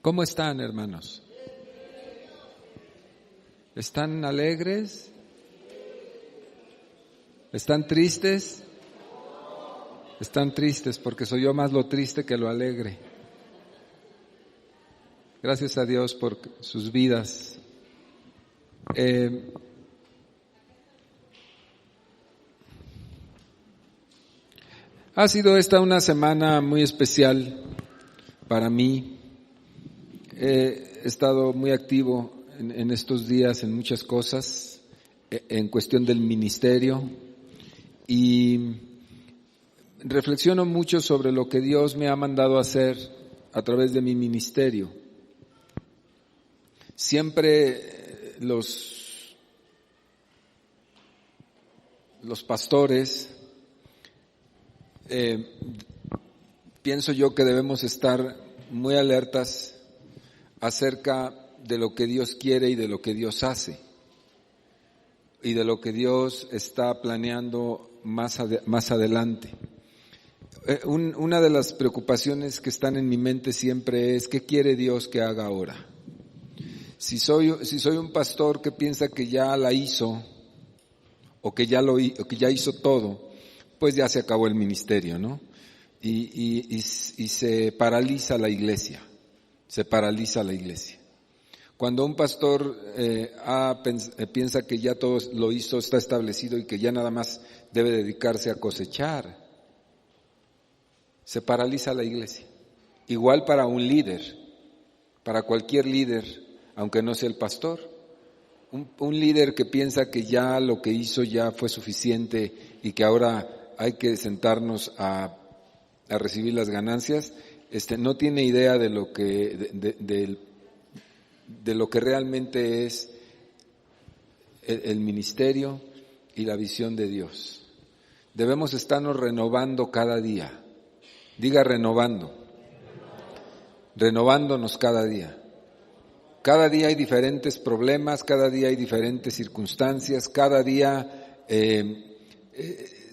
¿Cómo están, hermanos? ¿Están alegres? ¿Están tristes? Están tristes porque soy yo más lo triste que lo alegre. Gracias a Dios por sus vidas. Ha sido esta una semana muy especial para mí. He estado muy activo en estos días en muchas cosas, en cuestión del ministerio, y reflexiono mucho sobre lo que Dios me ha mandado hacer a través de mi ministerio. Siempre los pastores, pienso yo que debemos estar muy alertas acerca de lo que Dios quiere y de lo que Dios hace y de lo que Dios está planeando más adelante. Una de las preocupaciones que están en mi mente siempre es: ¿qué quiere Dios que haga ahora? Si soy un pastor que piensa que ya la hizo o que ya hizo todo, pues ya se acabó el ministerio, ¿no? Y se paraliza la iglesia. Cuando un pastor piensa que ya todo lo hizo, está establecido y que ya nada más debe dedicarse a cosechar, se paraliza la iglesia. Igual para un líder, para cualquier líder, aunque no sea el pastor. Un líder que piensa que ya lo que hizo ya fue suficiente y que ahora hay que sentarnos a recibir las ganancias, no tiene idea de lo que de lo que realmente es el ministerio y la visión de Dios. Debemos estarnos renovando cada día. Diga renovándonos cada día. Cada día hay diferentes problemas, cada día hay diferentes circunstancias, cada día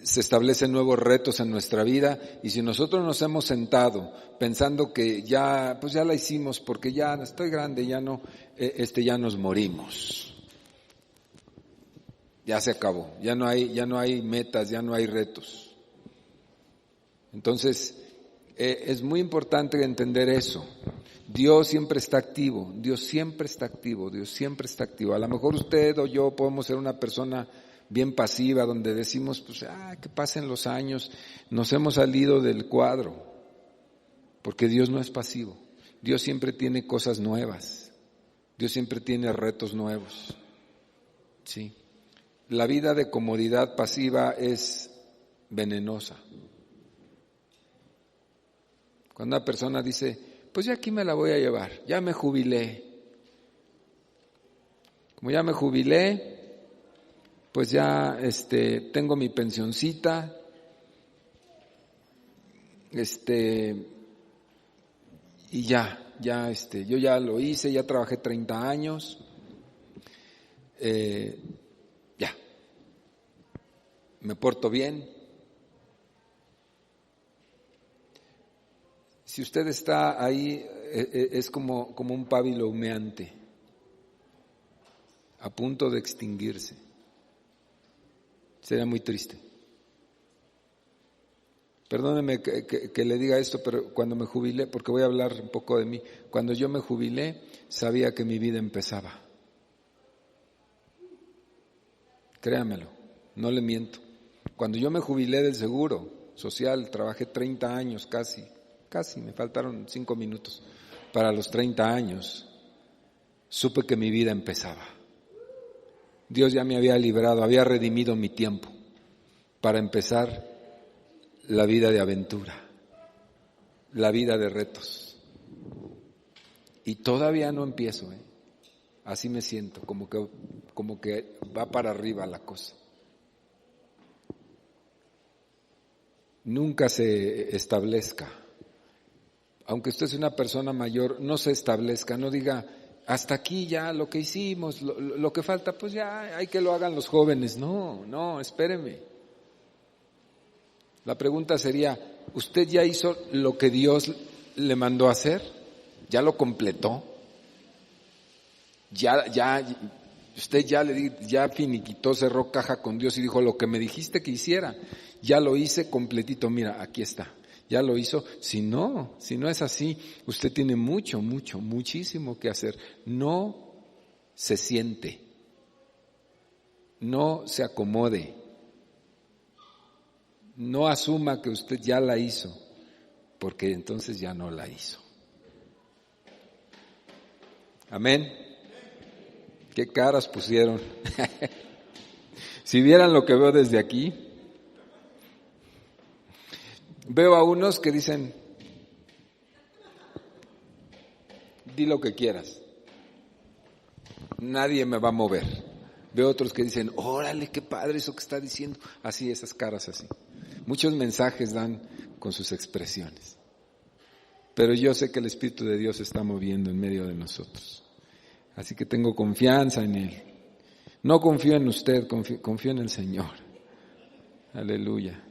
se establecen nuevos retos en nuestra vida, y si nosotros nos hemos sentado pensando que ya la hicimos porque ya estoy grande, ya nos morimos. Ya se acabó, ya no hay metas, ya no hay retos. Entonces, es muy importante entender eso. Dios siempre está activo. A lo mejor usted o yo podemos ser una persona bien pasiva, donde decimos, que pasen los años, nos hemos salido del cuadro, porque Dios no es pasivo. Dios siempre tiene cosas nuevas, Dios siempre tiene retos nuevos. Sí. La vida de comodidad pasiva es venenosa. Cuando una persona dice, pues ya aquí me la voy a llevar, ya me jubilé. Como ya me jubilé, pues ya tengo mi pensioncita, y ya yo ya lo hice, ya trabajé 30 años, ya, me porto bien. Si usted está ahí, es como un pábilo humeante, a punto de extinguirse. Sería muy triste. Perdóneme que le diga esto, pero cuando me jubilé, porque voy a hablar un poco de mí, cuando yo me jubilé, sabía que mi vida empezaba. Créamelo, no le miento. Cuando yo me jubilé del Seguro Social, trabajé 30 años casi, me faltaron 5 minutos para los 30 años, supe que mi vida empezaba. Dios ya me había librado, había redimido mi tiempo para empezar la vida de aventura, la vida de retos. Y todavía no empiezo, así me siento, como que va para arriba la cosa. Nunca se establezca. Aunque usted es una persona mayor, no se establezca, no diga, hasta aquí ya lo que hicimos, lo que falta, pues ya hay que lo hagan los jóvenes. No, espéreme. La pregunta sería, ¿usted ya hizo lo que Dios le mandó a hacer? ¿Ya lo completó? Usted ya finiquitó, cerró caja con Dios y dijo, lo que me dijiste que hiciera, ya lo hice completito, mira, aquí está. Ya lo hizo. Si no es así, usted tiene muchísimo que hacer. No se siente, no se acomode, no asuma que usted ya la hizo, porque entonces ya no la hizo. Amén. ¿Qué caras pusieron? Si vieran lo que veo desde aquí, veo a unos que dicen, di lo que quieras, nadie me va a mover. Veo otros que dicen, órale, qué padre eso que está diciendo. Así, esas caras así. Muchos mensajes dan con sus expresiones. Pero yo sé que el Espíritu de Dios se está moviendo en medio de nosotros. Así que tengo confianza en Él. No confío en usted, confío en el Señor. Aleluya.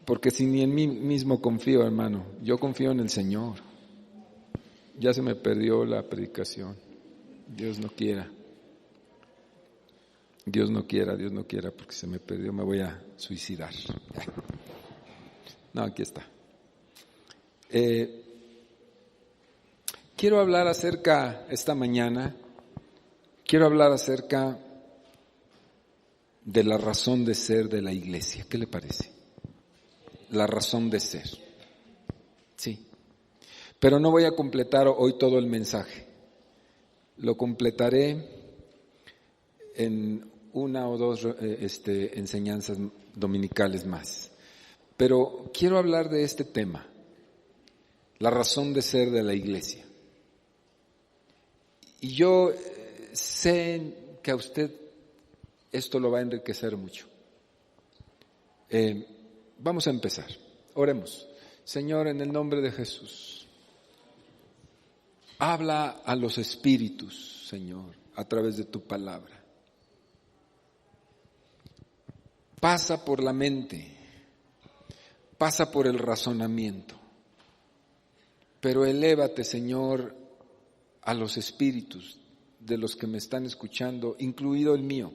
Porque si ni en mí mismo confío, hermano, yo confío en el Señor. Ya se me perdió la predicación. Dios no quiera. Dios no quiera, porque se me perdió, me voy a suicidar. No, aquí está. Quiero hablar acerca de la razón de ser de la iglesia. ¿Qué le parece? La razón de ser. Sí. Pero no voy a completar hoy todo el mensaje. Lo completaré en una o dos enseñanzas dominicales más. Pero quiero hablar de este tema, la razón de ser de la iglesia. Y yo sé que a usted esto lo va a enriquecer mucho. Vamos a empezar. Oremos. Señor, en el nombre de Jesús, habla a los espíritus, Señor, a través de tu palabra. Pasa por la mente, pasa por el razonamiento, pero elévate, Señor, a los espíritus de los que me están escuchando, incluido el mío.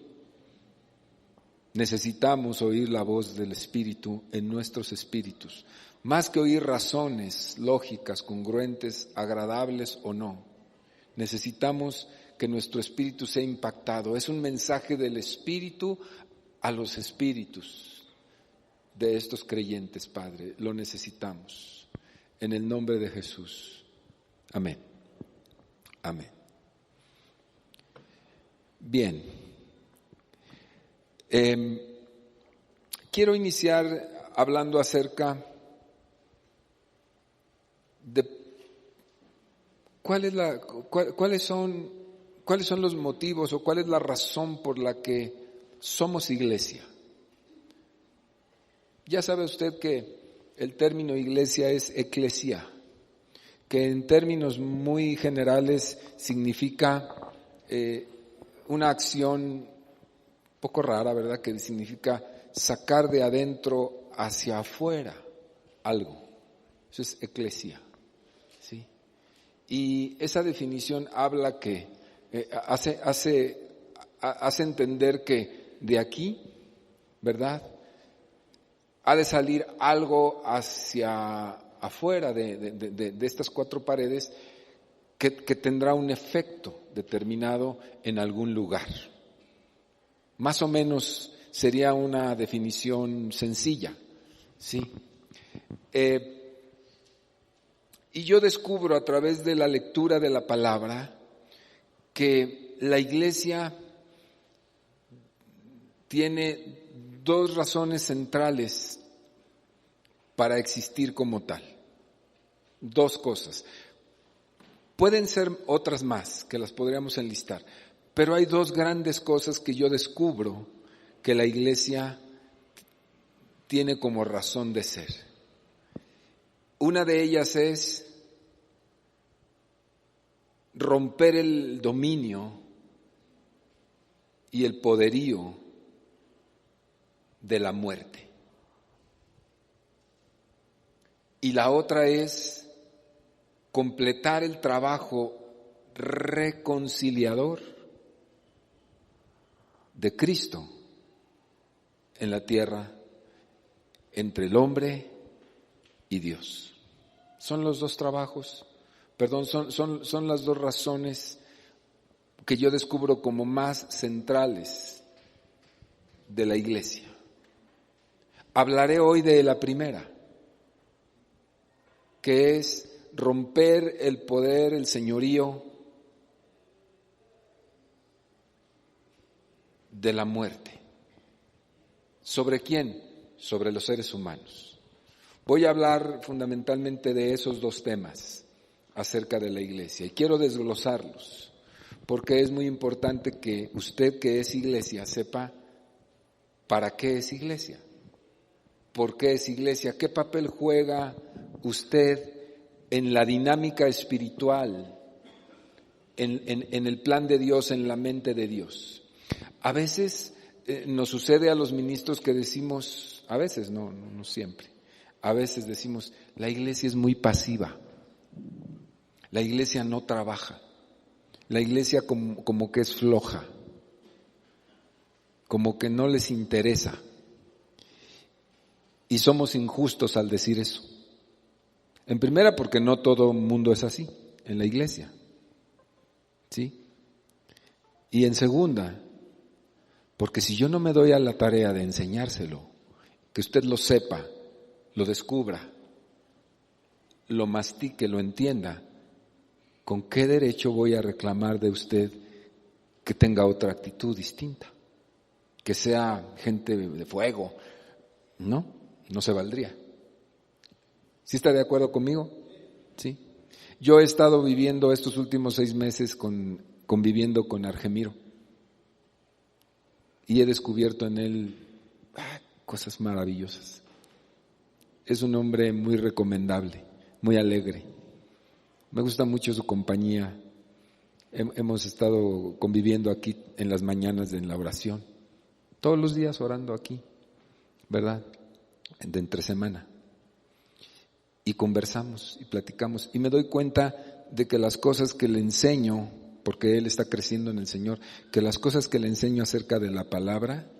Necesitamos oír la voz del Espíritu en nuestros espíritus, más que oír razones lógicas, congruentes, agradables o no. Necesitamos que nuestro espíritu sea impactado. Es un mensaje del Espíritu a los espíritus de estos creyentes, Padre. Lo necesitamos. En el nombre de Jesús. Amén. Amén. Bien. Quiero iniciar hablando acerca de cuáles son los motivos o cuál es la razón por la que somos iglesia. Ya sabe usted que el término iglesia es eclesia, que en términos muy generales significa una acción poco rara, ¿verdad? Que significa sacar de adentro hacia afuera algo. Eso es eclesia, ¿sí? Y esa definición habla que hace entender que de aquí, ¿verdad?, ha de salir algo hacia afuera de estas cuatro paredes que tendrá un efecto determinado en algún lugar. Más o menos sería una definición sencilla, ¿sí? Y yo descubro a través de la lectura de la palabra que la iglesia tiene dos razones centrales para existir como tal. Dos cosas. Pueden ser otras más que las podríamos enlistar, pero hay dos grandes cosas que yo descubro que la iglesia tiene como razón de ser. Una de ellas es romper el dominio y el poderío de la muerte. Y la otra es completar el trabajo reconciliador de Cristo en la tierra entre el hombre y Dios. Son los dos trabajos, son las dos razones que yo descubro como más centrales de la iglesia. Hablaré hoy de la primera, que es romper el poder, el señorío de la muerte. ¿Sobre quién? Sobre los seres humanos. Voy a hablar fundamentalmente de esos dos temas acerca de la iglesia y quiero desglosarlos porque es muy importante que usted que es iglesia sepa para qué es iglesia, por qué es iglesia, qué papel juega usted en la dinámica espiritual, en el plan de Dios, en la mente de Dios. A veces nos sucede a los ministros que decimos, a veces no siempre, a veces decimos, la iglesia es muy pasiva, la iglesia no trabaja, la iglesia como que es floja, como que no les interesa. Y somos injustos al decir eso. En primera, porque no todo el mundo es así en la iglesia, ¿sí? Y en segunda, porque si yo no me doy a la tarea de enseñárselo, que usted lo sepa, lo descubra, lo mastique, lo entienda, ¿con qué derecho voy a reclamar de usted que tenga otra actitud distinta? Que sea gente de fuego, ¿no? No se valdría. ¿Sí está de acuerdo conmigo? Sí. Yo he estado viviendo estos últimos 6 meses conviviendo con Argemiro y he descubierto en él cosas maravillosas. Es un hombre muy recomendable, muy alegre. Me gusta mucho su compañía. Hemos estado conviviendo aquí en las mañanas en la oración. Todos los días orando aquí, ¿verdad? De entre semana. Y conversamos y platicamos. Y me doy cuenta de que las cosas que le enseño, porque él está creciendo en el Señor, que las cosas que le enseño acerca de la palabra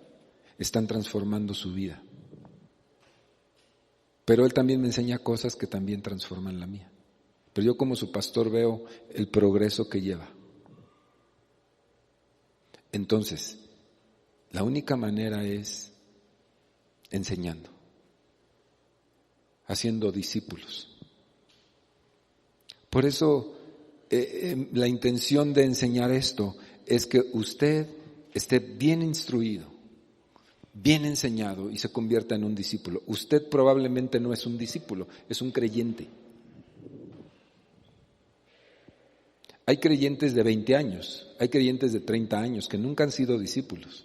están transformando su vida. Pero él también me enseña cosas que también transforman la mía. Pero yo como su pastor veo el progreso que lleva. Entonces, la única manera es enseñando, haciendo discípulos. Por eso la intención de enseñar esto es que usted esté bien instruido, bien enseñado y se convierta en un discípulo. Usted probablemente no es un discípulo, es un creyente. Hay creyentes de 20 años, hay creyentes de 30 años que nunca han sido discípulos.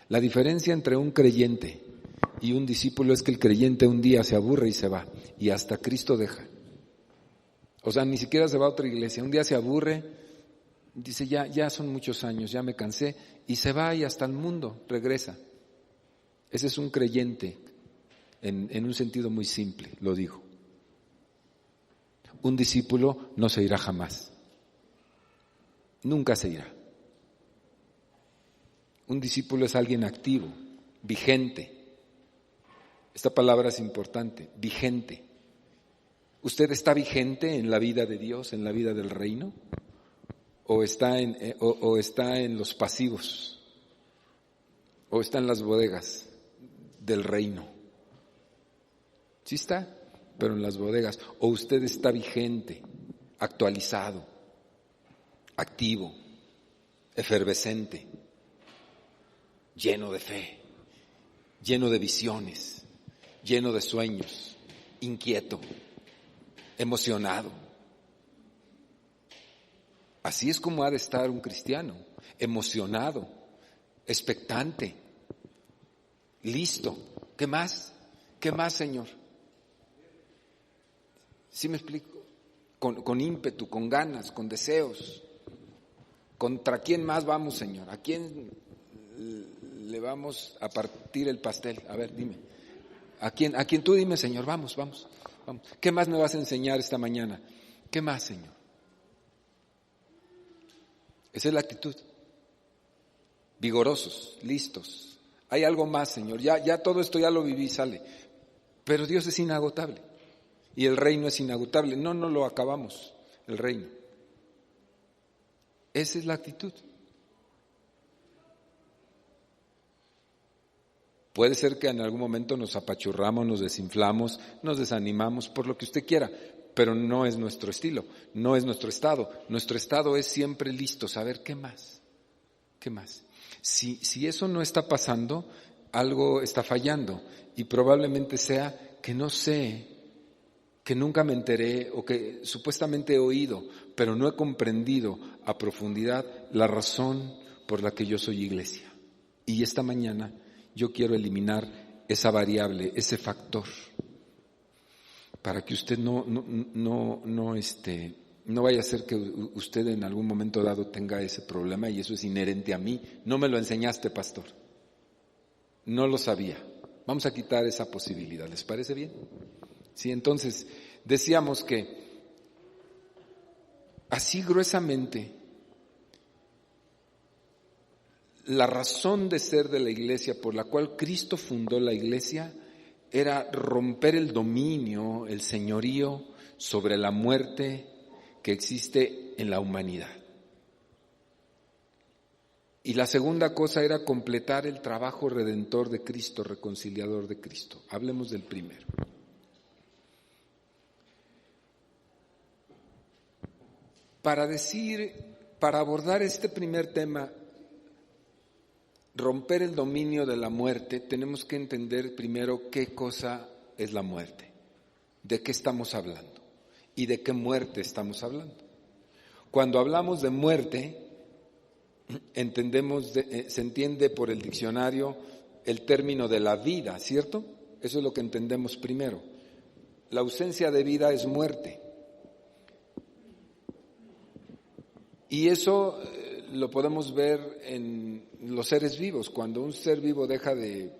La diferencia entre un creyente y un discípulo es que el creyente un día se aburre y se va, y hasta Cristo deja. O sea, ni siquiera se va a otra iglesia, un día se aburre, dice ya son muchos años, ya me cansé, y se va y hasta el mundo regresa. Ese es un creyente, en un sentido muy simple, lo digo. Un discípulo no se irá jamás, nunca se irá. Un discípulo es alguien activo, vigente. Esta palabra es importante, vigente. ¿Usted está vigente en la vida de Dios, en la vida del reino? ¿O está en los pasivos? ¿O está en las bodegas del reino? Sí está, pero en las bodegas. ¿O usted está vigente, actualizado, activo, efervescente, lleno de fe, lleno de visiones, lleno de sueños, inquieto, emocionado? Así es como ha de estar un cristiano, emocionado, expectante, listo. ¿Qué más? ¿Qué más, Señor? ¿Sí me explico? Con ímpetu, con ganas, con deseos. ¿Contra quién más vamos, Señor? ¿A quién le vamos a partir el pastel? A ver, dime. ¿A quién tú dime, Señor? Vamos. vamos. ¿Qué más me vas a enseñar esta mañana? ¿Qué más, Señor? Esa es la actitud. Vigorosos, listos. Hay algo más, Señor. Ya todo esto ya lo viví, sale. Pero Dios es inagotable. Y el reino es inagotable. No lo acabamos, el reino. Esa es la actitud. Puede ser que en algún momento nos apachurramos, nos desinflamos, nos desanimamos, por lo que usted quiera, pero no es nuestro estilo, no es nuestro estado. Nuestro estado es siempre listo, saber qué más, qué más. Si eso no está pasando, algo está fallando y probablemente sea que no sé, que nunca me enteré o que supuestamente he oído, pero no he comprendido a profundidad la razón por la que yo soy iglesia. Y esta mañana yo quiero eliminar esa variable, ese factor, para que usted no vaya a ser que usted en algún momento dado tenga ese problema y eso es inherente a mí. No me lo enseñaste, pastor. No lo sabía. Vamos a quitar esa posibilidad. ¿Les parece bien? Sí, entonces decíamos que así gruesamente la razón de ser de la iglesia por la cual Cristo fundó la iglesia era romper el dominio, el señorío sobre la muerte que existe en la humanidad. Y la segunda cosa era completar el trabajo redentor de Cristo, reconciliador de Cristo. Hablemos del primero. Para abordar este primer tema, romper el dominio de la muerte, tenemos que entender primero qué cosa es la muerte, de qué estamos hablando y de qué muerte estamos hablando. Cuando hablamos de muerte, se entiende por el diccionario el término de la vida, ¿cierto? Eso es lo que entendemos primero. La ausencia de vida es muerte. Y eso lo podemos ver en los seres vivos. Cuando un ser vivo deja de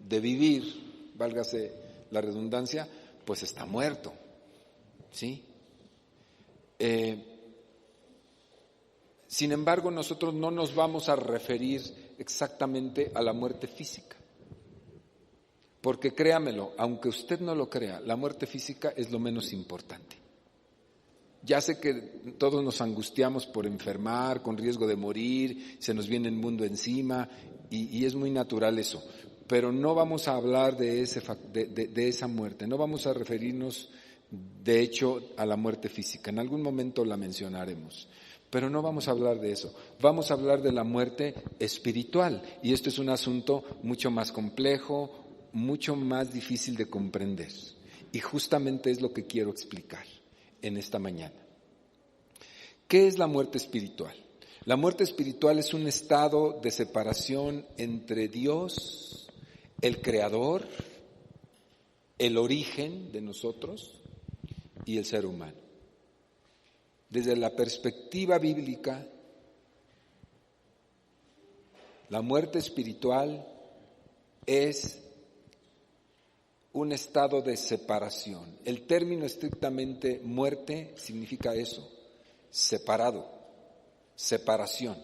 vivir, válgase la redundancia, pues está muerto, ¿sí? Sin embargo, nosotros no nos vamos a referir exactamente a la muerte física. Porque créamelo, aunque usted no lo crea, la muerte física es lo menos importante. Ya sé que todos nos angustiamos por enfermar, con riesgo de morir, se nos viene el mundo encima y es muy natural eso. Pero no vamos a hablar de esa muerte, no vamos a referirnos de hecho a la muerte física. En algún momento la mencionaremos, pero no vamos a hablar de eso. Vamos a hablar de la muerte espiritual y esto es un asunto mucho más complejo, mucho más difícil de comprender. Y justamente es lo que quiero explicar en esta mañana. ¿Qué es la muerte espiritual? La muerte espiritual es un estado de separación entre Dios, el Creador, el origen de nosotros y el ser humano. Desde la perspectiva bíblica, la muerte espiritual es un estado de separación. El término estrictamente muerte significa eso, separado, separación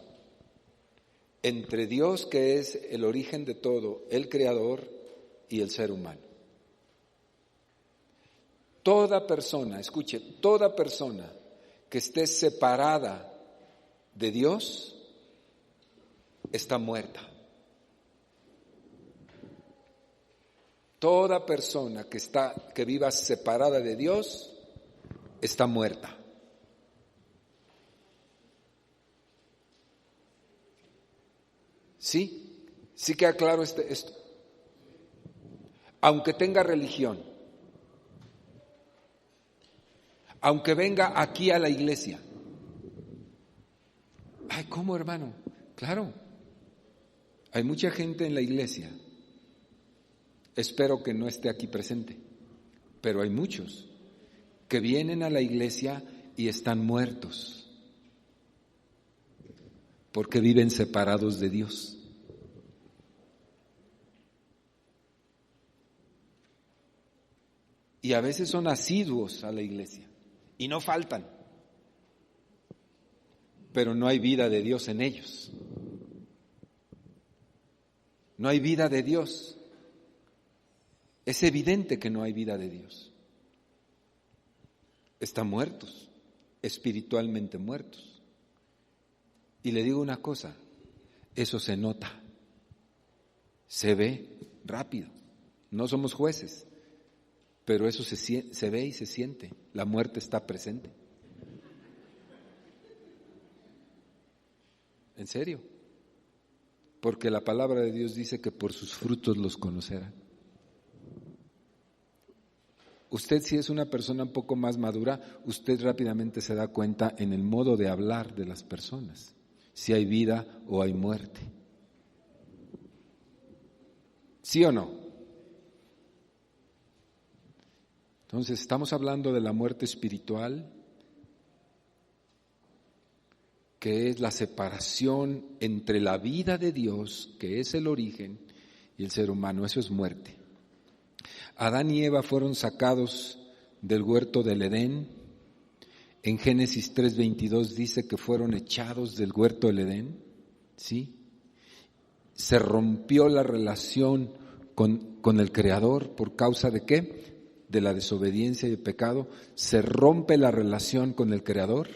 entre Dios, que es el origen de todo, el Creador, y el ser humano. Toda persona, escuche, toda persona que esté separada de Dios está muerta. Toda persona que viva separada de Dios está muerta. ¿Sí? ¿Sí queda claro esto? Aunque tenga religión, aunque venga aquí a la iglesia. Ay, ¿cómo, hermano? Claro, hay mucha gente en la iglesia. Espero que no esté aquí presente, pero hay muchos que vienen a la iglesia y están muertos porque viven separados de Dios. y a veces son asiduos a la iglesia y no faltan, pero no hay vida de Dios en ellos. No hay vida de Dios. Es evidente que no hay vida de Dios. Están muertos, espiritualmente muertos. Y le digo una cosa, eso se nota, se ve rápido. No somos jueces, pero eso se ve y se siente. La muerte está presente. ¿En serio? Porque la palabra de Dios dice que por sus frutos los conocerán. Usted, si es una persona un poco más madura, usted rápidamente se da cuenta en el modo de hablar de las personas, si hay vida o hay muerte. ¿Sí o no? Entonces, estamos hablando de la muerte espiritual, que es la separación entre la vida de Dios, que es el origen, y el ser humano. Eso es muerte. Adán y Eva fueron sacados del huerto del Edén. En Génesis 3:22 dice que fueron echados del huerto del Edén, ¿sí? Se rompió la relación con el Creador, ¿por causa de qué? De la desobediencia y el pecado. Se rompe la relación con el Creador,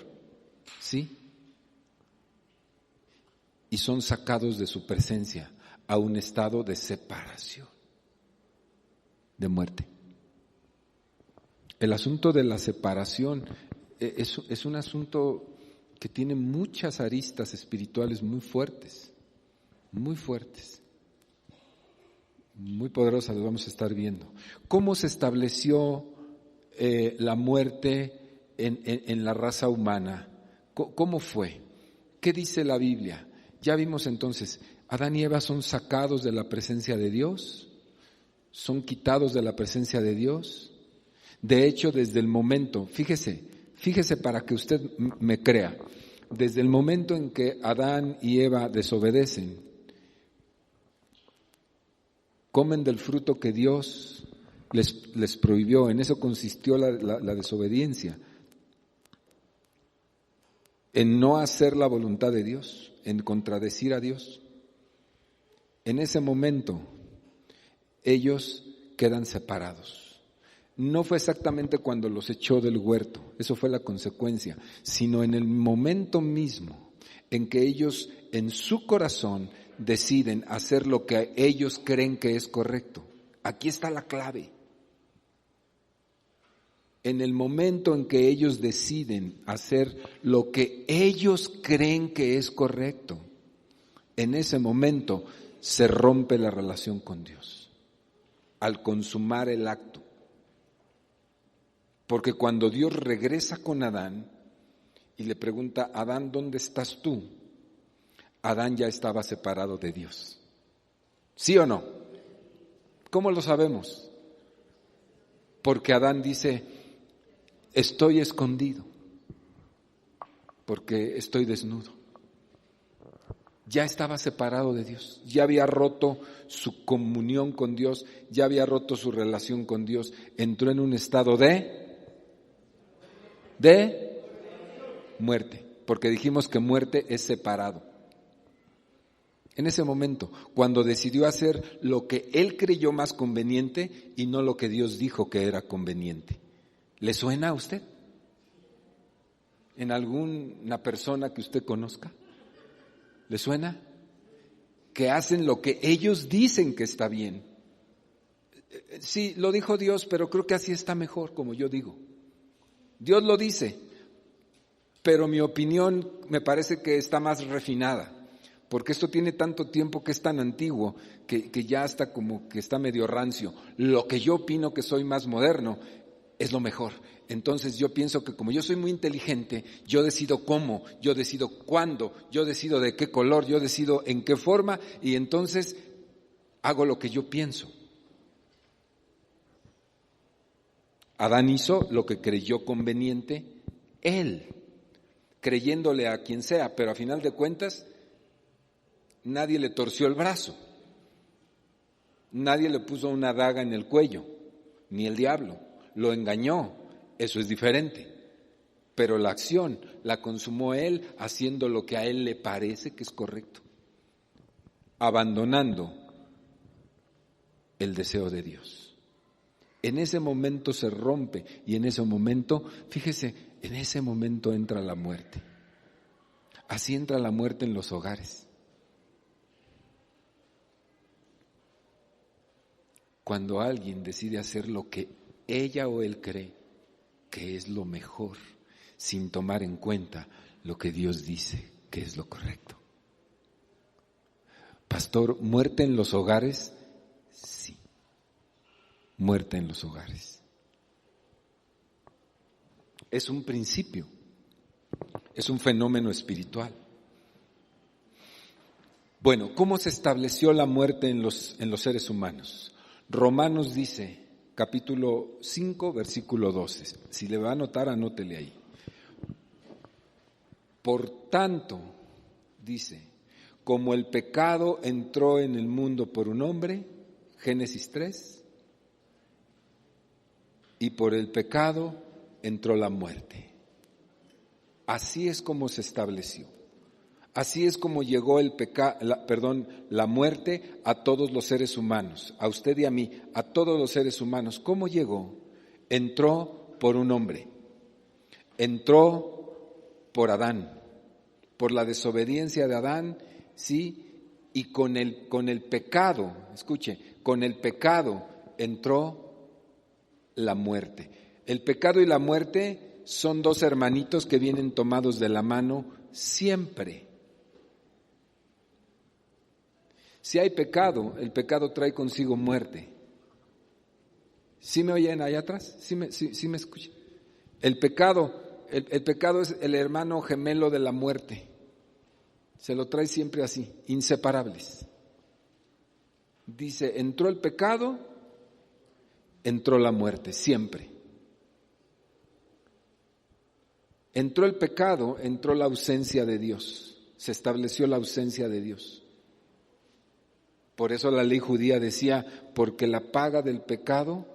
¿sí? Y son sacados de su presencia a un estado de separación, de muerte. El asunto de la separación es un asunto que tiene muchas aristas espirituales muy fuertes, muy poderosas, las vamos a estar viendo. ¿Cómo se estableció la muerte en la raza humana? ¿Cómo fue? ¿Qué dice la Biblia? Ya vimos entonces, Adán y Eva son sacados de la presencia de Dios, son quitados de la presencia de Dios. De hecho, desde el momento, fíjese para que usted me crea, desde el momento en que Adán y Eva desobedecen, comen del fruto que Dios les prohibió, en eso consistió la desobediencia, en no hacer la voluntad de Dios, en contradecir a Dios. En ese momento, ellos quedan separados. No fue exactamente cuando los echó del huerto, eso fue la consecuencia, sino en el momento mismo en que ellos en su corazón deciden hacer lo que ellos creen que es correcto. Aquí está la clave. En el momento en que ellos deciden hacer lo que ellos creen que es correcto, en ese momento se rompe la relación con Dios, al consumar el acto. Porque cuando Dios regresa con Adán y le pregunta, Adán, ¿dónde estás tú? Adán ya estaba separado de Dios. ¿Sí o no? ¿Cómo lo sabemos? Porque Adán dice, estoy escondido, porque estoy desnudo. Ya estaba separado de Dios, ya había roto su comunión con Dios, ya había roto su relación con Dios, entró en un estado de muerte, porque dijimos que muerte es separado. En ese momento, cuando decidió hacer lo que él creyó más conveniente y no lo que Dios dijo que era conveniente. ¿Le suena a usted? ¿En alguna persona que usted conozca? ¿Le suena? Que hacen lo que ellos dicen que está bien. Sí, lo dijo Dios, pero creo que así está mejor, como yo digo. Dios lo dice, pero mi opinión me parece que está más refinada, porque esto tiene tanto tiempo que es tan antiguo que ya hasta como que está medio rancio. Lo que yo opino que soy más moderno es lo mejor. Entonces yo pienso que como yo soy muy inteligente, yo decido cómo, yo decido cuándo, yo decido de qué color, yo decido en qué forma y entonces hago lo que yo pienso. Adán hizo lo que creyó conveniente él, creyéndole a quien sea, pero a final de cuentas nadie le torció el brazo, nadie le puso una daga en el cuello, ni el diablo. lo engañó, eso es diferente. Pero la acción la consumó él haciendo lo que a él le parece que es correcto, abandonando el deseo de Dios. En ese momento se rompe y en ese momento, fíjese, en ese momento entra la muerte. Así entra la muerte en los hogares. Cuando alguien decide hacer lo que ella o él cree que es lo mejor, sin tomar en cuenta lo que Dios dice que es lo correcto. Pastor, ¿muerte en los hogares? Sí, muerte en los hogares. Es un principio, es un fenómeno espiritual. Bueno, ¿cómo se estableció la muerte en los seres humanos? Romanos dice, capítulo 5, versículo 12. Si le va a anotar, anótele ahí. Por tanto, dice, como el pecado entró en el mundo por un hombre, Génesis 3, y por el pecado entró la muerte. Así es como se estableció. Así es como llegó la muerte a todos los seres humanos, a usted y a mí, a todos los seres humanos. ¿Cómo llegó? Entró por un hombre, entró por Adán, por la desobediencia de Adán, sí, y con el pecado, escuche, con el pecado entró la muerte. El pecado y la muerte son dos hermanitos que vienen tomados de la mano siempre. Si hay pecado, el pecado trae consigo muerte. ¿Sí me oyen allá atrás? ¿Sí me escuchan? El pecado es el hermano gemelo de la muerte. Se lo trae siempre así, inseparables. Dice, entró el pecado, entró la muerte, siempre. Entró el pecado, entró la ausencia de Dios. Se estableció la ausencia de Dios. Por eso la ley judía decía, porque la paga del pecado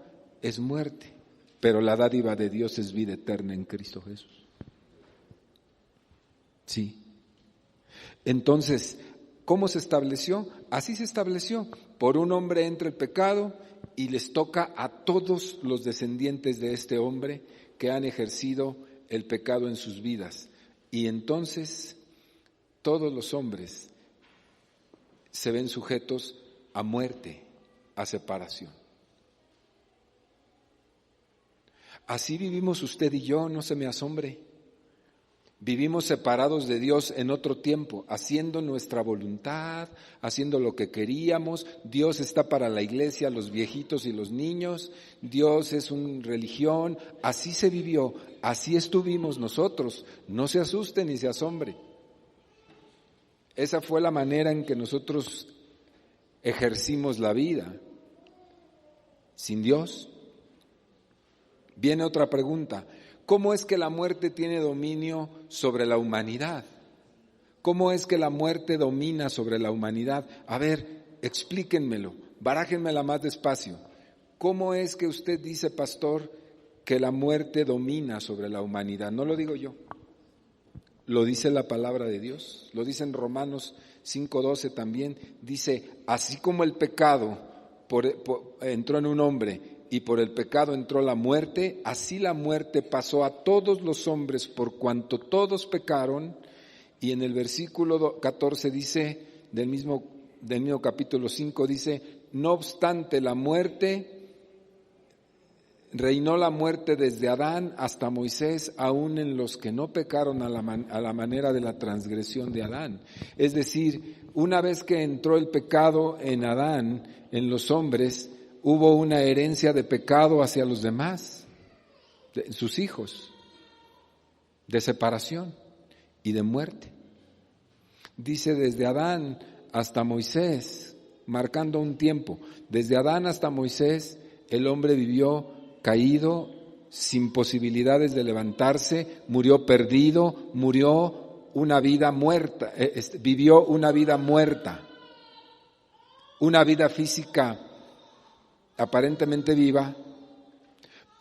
es muerte, pero la dádiva de Dios es vida eterna en Cristo Jesús. Sí. Entonces, ¿cómo se estableció? Así se estableció. Por un hombre entra el pecado y les toca a todos los descendientes de este hombre que han ejercido el pecado en sus vidas. Y entonces todos los hombres se ven sujetos a muerte, a separación. Así vivimos usted y yo, no se me asombre. Vivimos separados de Dios en otro tiempo, haciendo nuestra voluntad, haciendo lo que queríamos. Dios está para la iglesia, los viejitos y los niños. Dios es una religión. Así se vivió, así estuvimos nosotros. No se asuste ni se asombre. Esa fue la manera en que nosotros ejercimos la vida. Sin Dios. Viene otra pregunta. ¿Cómo es que la muerte tiene dominio sobre la humanidad? ¿Cómo es que la muerte domina sobre la humanidad? A ver, explíquenmelo, barájenmela más despacio. ¿Cómo es que usted dice, pastor, que la muerte domina sobre la humanidad? No lo digo yo, lo dice la palabra de Dios, lo dice en Romanos 5:12 también, dice, así como el pecado entró en un hombre, y por el pecado entró la muerte, así la muerte pasó a todos los hombres por cuanto todos pecaron. Y en el versículo 14 dice, del mismo capítulo 5 dice, no obstante la muerte, reinó la muerte desde Adán hasta Moisés, aun en los que no pecaron a la manera de la transgresión de Adán. Es decir, una vez que entró el pecado en Adán, en los hombres, hubo una herencia de pecado hacia los demás, sus hijos, de separación y de muerte. Dice desde Adán hasta Moisés, marcando un tiempo. Desde Adán hasta Moisés, el hombre vivió caído, sin posibilidades de levantarse, murió perdido, murió una vida muerta, vivió una vida muerta, una vida física aparentemente viva,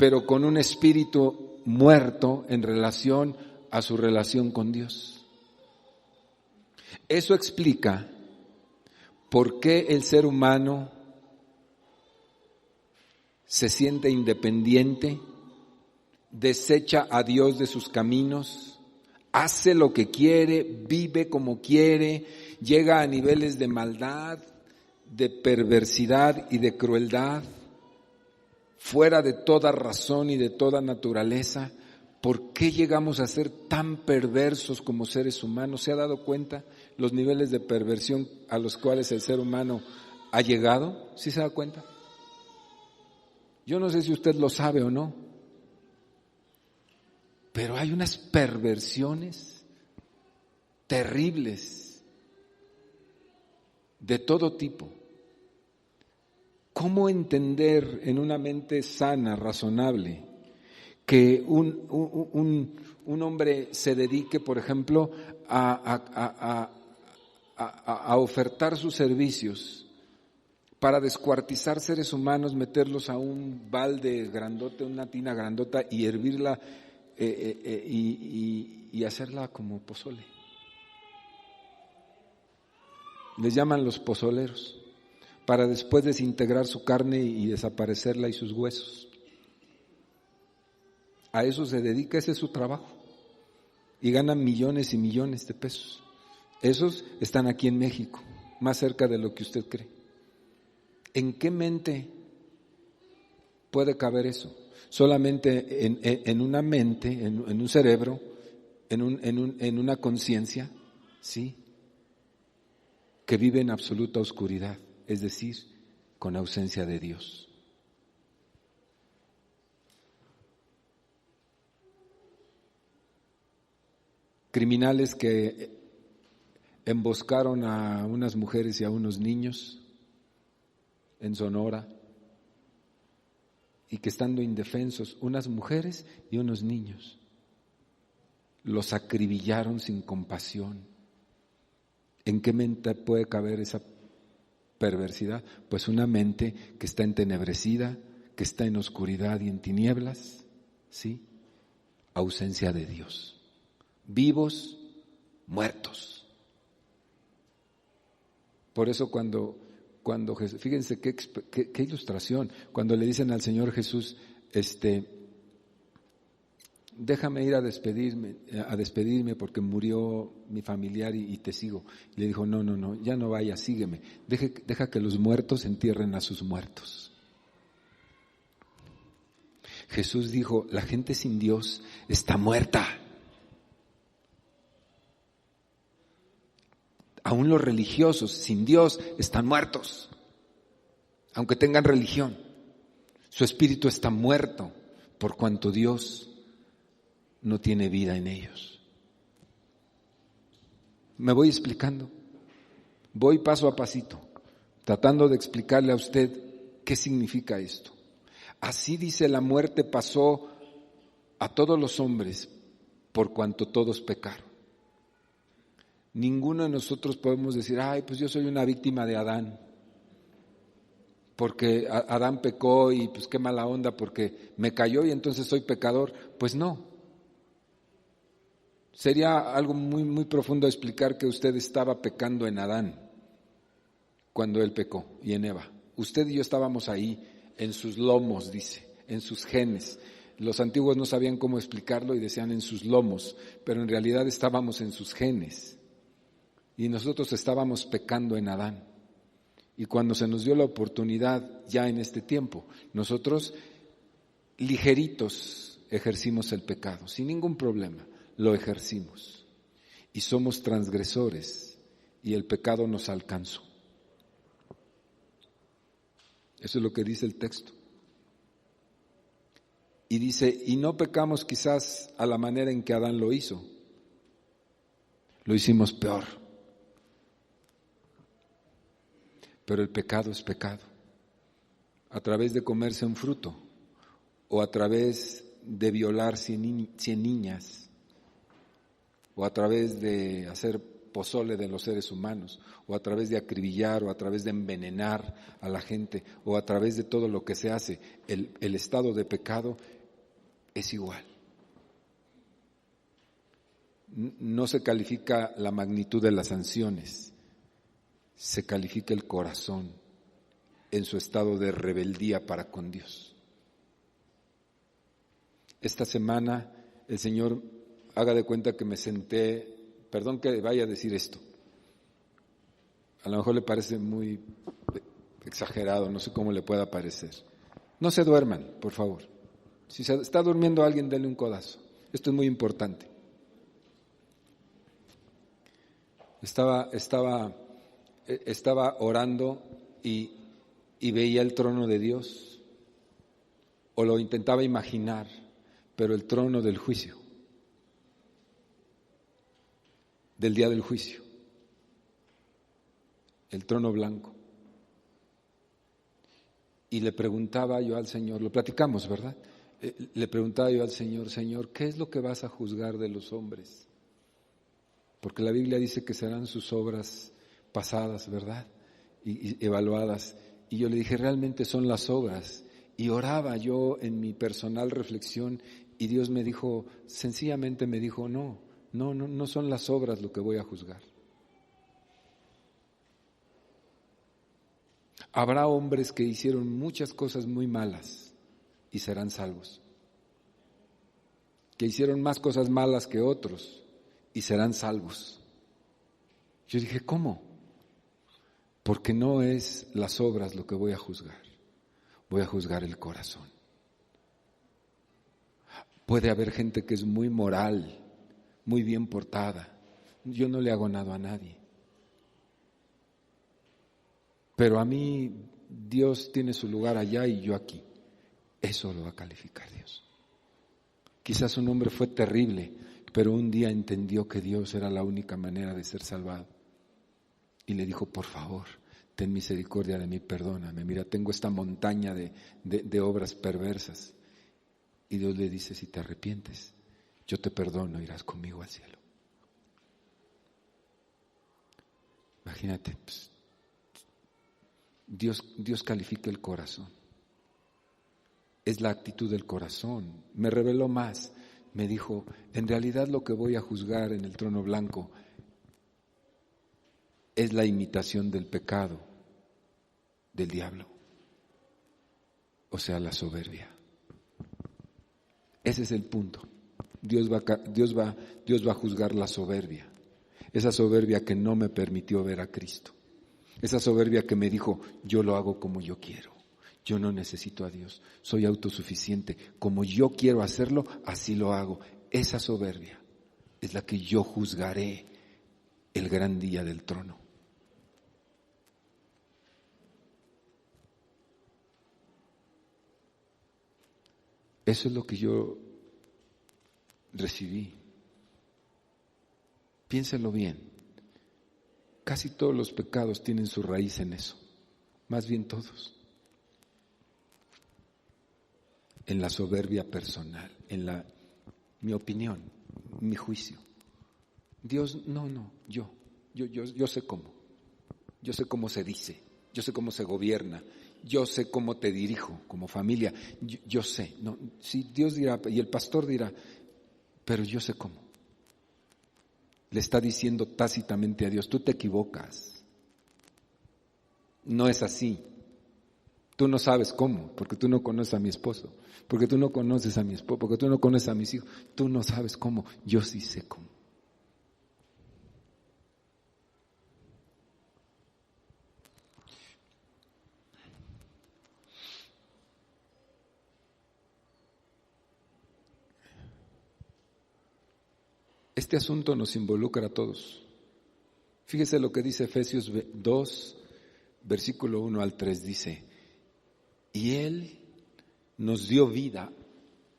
pero con un espíritu muerto en relación a su relación con Dios. Eso explica por qué el ser humano se siente independiente, desecha a Dios de sus caminos, hace lo que quiere, vive como quiere, llega a niveles de maldad, de perversidad y de crueldad, fuera de toda razón y de toda naturaleza. ¿Por qué llegamos a ser tan perversos como seres humanos? ¿Se ha dado cuenta los niveles de perversión a los cuales el ser humano ha llegado? ¿Sí se da cuenta? Yo no sé si usted lo sabe o no, pero hay unas perversiones terribles de todo tipo. ¿Cómo entender en una mente sana, razonable, que un hombre se dedique, por ejemplo, a ofertar sus servicios para descuartizar seres humanos, meterlos a un balde grandote, una tina grandota y hervirla y hacerla como pozole? Les llaman los pozoleros, para después desintegrar su carne y desaparecerla y sus huesos. A eso se dedica, ese es su trabajo. Y ganan millones y millones de pesos. Esos están aquí en México, más cerca de lo que usted cree. ¿En qué mente puede caber eso? Solamente en una mente, en un cerebro, en una conciencia, ¿sí?, que vive en absoluta oscuridad, es decir, con ausencia de Dios. Criminales que emboscaron a unas mujeres y a unos niños en Sonora y que estando indefensos, unas mujeres y unos niños, los acribillaron sin compasión. ¿En qué mente puede caber esa perversidad? Pues una mente que está entenebrecida, que está en oscuridad y en tinieblas, ¿sí? Ausencia de Dios. Vivos, muertos. Por eso cuando Jesús, fíjense qué ilustración, cuando le dicen al Señor Jesús, déjame ir a despedirme porque murió mi familiar y te sigo. Y le dijo, no, ya no vayas, sígueme. Deja que los muertos entierren a sus muertos. Jesús dijo, la gente sin Dios está muerta. Aún los religiosos sin Dios están muertos, aunque tengan religión. Su espíritu está muerto por cuanto Dios no tiene vida en ellos. Me voy explicando, voy paso a pasito, tratando de explicarle a usted qué significa esto. Así dice, la muerte pasó a todos los hombres por cuanto todos pecaron. Ninguno de nosotros podemos decir, pues yo soy una víctima de Adán, porque Adán pecó y pues qué mala onda porque me cayó y entonces soy pecador. Pues no. Sería algo muy, muy profundo explicar que usted estaba pecando en Adán cuando él pecó y en Eva. Usted y yo estábamos ahí, en sus lomos, dice, en sus genes. Los antiguos no sabían cómo explicarlo y decían en sus lomos, pero en realidad estábamos en sus genes. Y nosotros estábamos pecando en Adán. Y cuando se nos dio la oportunidad ya en este tiempo, nosotros ligeritos ejercimos el pecado, sin ningún problema. Lo ejercimos y somos transgresores y el pecado nos alcanzó. Eso es lo que dice el texto. Y dice, y no pecamos quizás a la manera en que Adán lo hizo, lo hicimos peor. Pero el pecado es pecado. A través de comerse un fruto o a través de violar 100 niñas, o a través de hacer pozole de los seres humanos, o a través de acribillar, o a través de envenenar a la gente, o a través de todo lo que se hace, el estado de pecado es igual. No se califica la magnitud de las sanciones, se califica el corazón en su estado de rebeldía para con Dios. Esta semana el Señor, haga de cuenta que me senté, perdón que vaya a decir esto, a lo mejor le parece muy exagerado, no sé cómo le pueda parecer. No se duerman, por favor. Si se está durmiendo alguien, denle un codazo. Esto es muy importante. Estaba orando y veía el trono de Dios, o lo intentaba imaginar, pero el trono del juicio, del día del juicio, el trono blanco. Y le preguntaba yo al Señor, lo platicamos, ¿verdad? Le preguntaba yo al Señor, Señor, ¿qué es lo que vas a juzgar de los hombres? Porque la Biblia dice que serán sus obras pasadas, ¿verdad? Y evaluadas. Y yo le dije, realmente son las obras. Y oraba yo en mi personal reflexión y Dios me dijo, sencillamente me dijo, no son las obras lo que voy a juzgar. Habrá hombres que hicieron muchas cosas muy malas y serán salvos. Que hicieron más cosas malas que otros y serán salvos. Yo dije, ¿cómo? Porque no es las obras lo que voy a juzgar. Voy a juzgar el corazón. Puede haber gente que es muy moral, muy bien portada. Yo no le hago nada a nadie. Pero a mí Dios tiene su lugar allá y yo aquí. Eso lo va a calificar Dios. Quizás un hombre fue terrible, pero un día entendió que Dios era la única manera de ser salvado. Y le dijo, por favor, ten misericordia de mí, perdóname. Mira, tengo esta montaña de obras perversas. Y Dios le dice, si te arrepientes, yo te perdono, irás conmigo al cielo. Imagínate, pues, Dios califica el corazón. Es la actitud del corazón. Me reveló más. Me dijo, en realidad lo que voy a juzgar en el trono blanco es la imitación del pecado del diablo, o sea, la soberbia. Ese es el punto. Dios va a juzgar la soberbia, esa soberbia que no me permitió ver a Cristo, esa soberbia que me dijo, yo lo hago como yo quiero, yo no necesito a Dios, soy autosuficiente, como yo quiero hacerlo, así lo hago. Esa soberbia es la que yo juzgaré el gran día del trono. Eso es lo que yo recibí. Piénsenlo bien. Casi todos los pecados tienen su raíz en eso. Más bien todos. En la soberbia personal, en mi opinión, mi juicio. Dios, yo sé cómo. Yo sé cómo se dice. Yo sé cómo se gobierna. Yo sé cómo te dirijo como familia. Yo sé. No, si Dios dirá, y el pastor dirá, pero yo sé cómo. Le está diciendo tácitamente a Dios, tú te equivocas. No es así. Tú no sabes cómo, porque tú no conoces a mi esposo, porque tú no conoces a mi esposo, porque tú no conoces a mis hijos. Tú no sabes cómo, yo sí sé cómo. Este asunto nos involucra a todos. Fíjese lo que dice Efesios 2, versículo 1 al 3, dice, y Él nos dio vida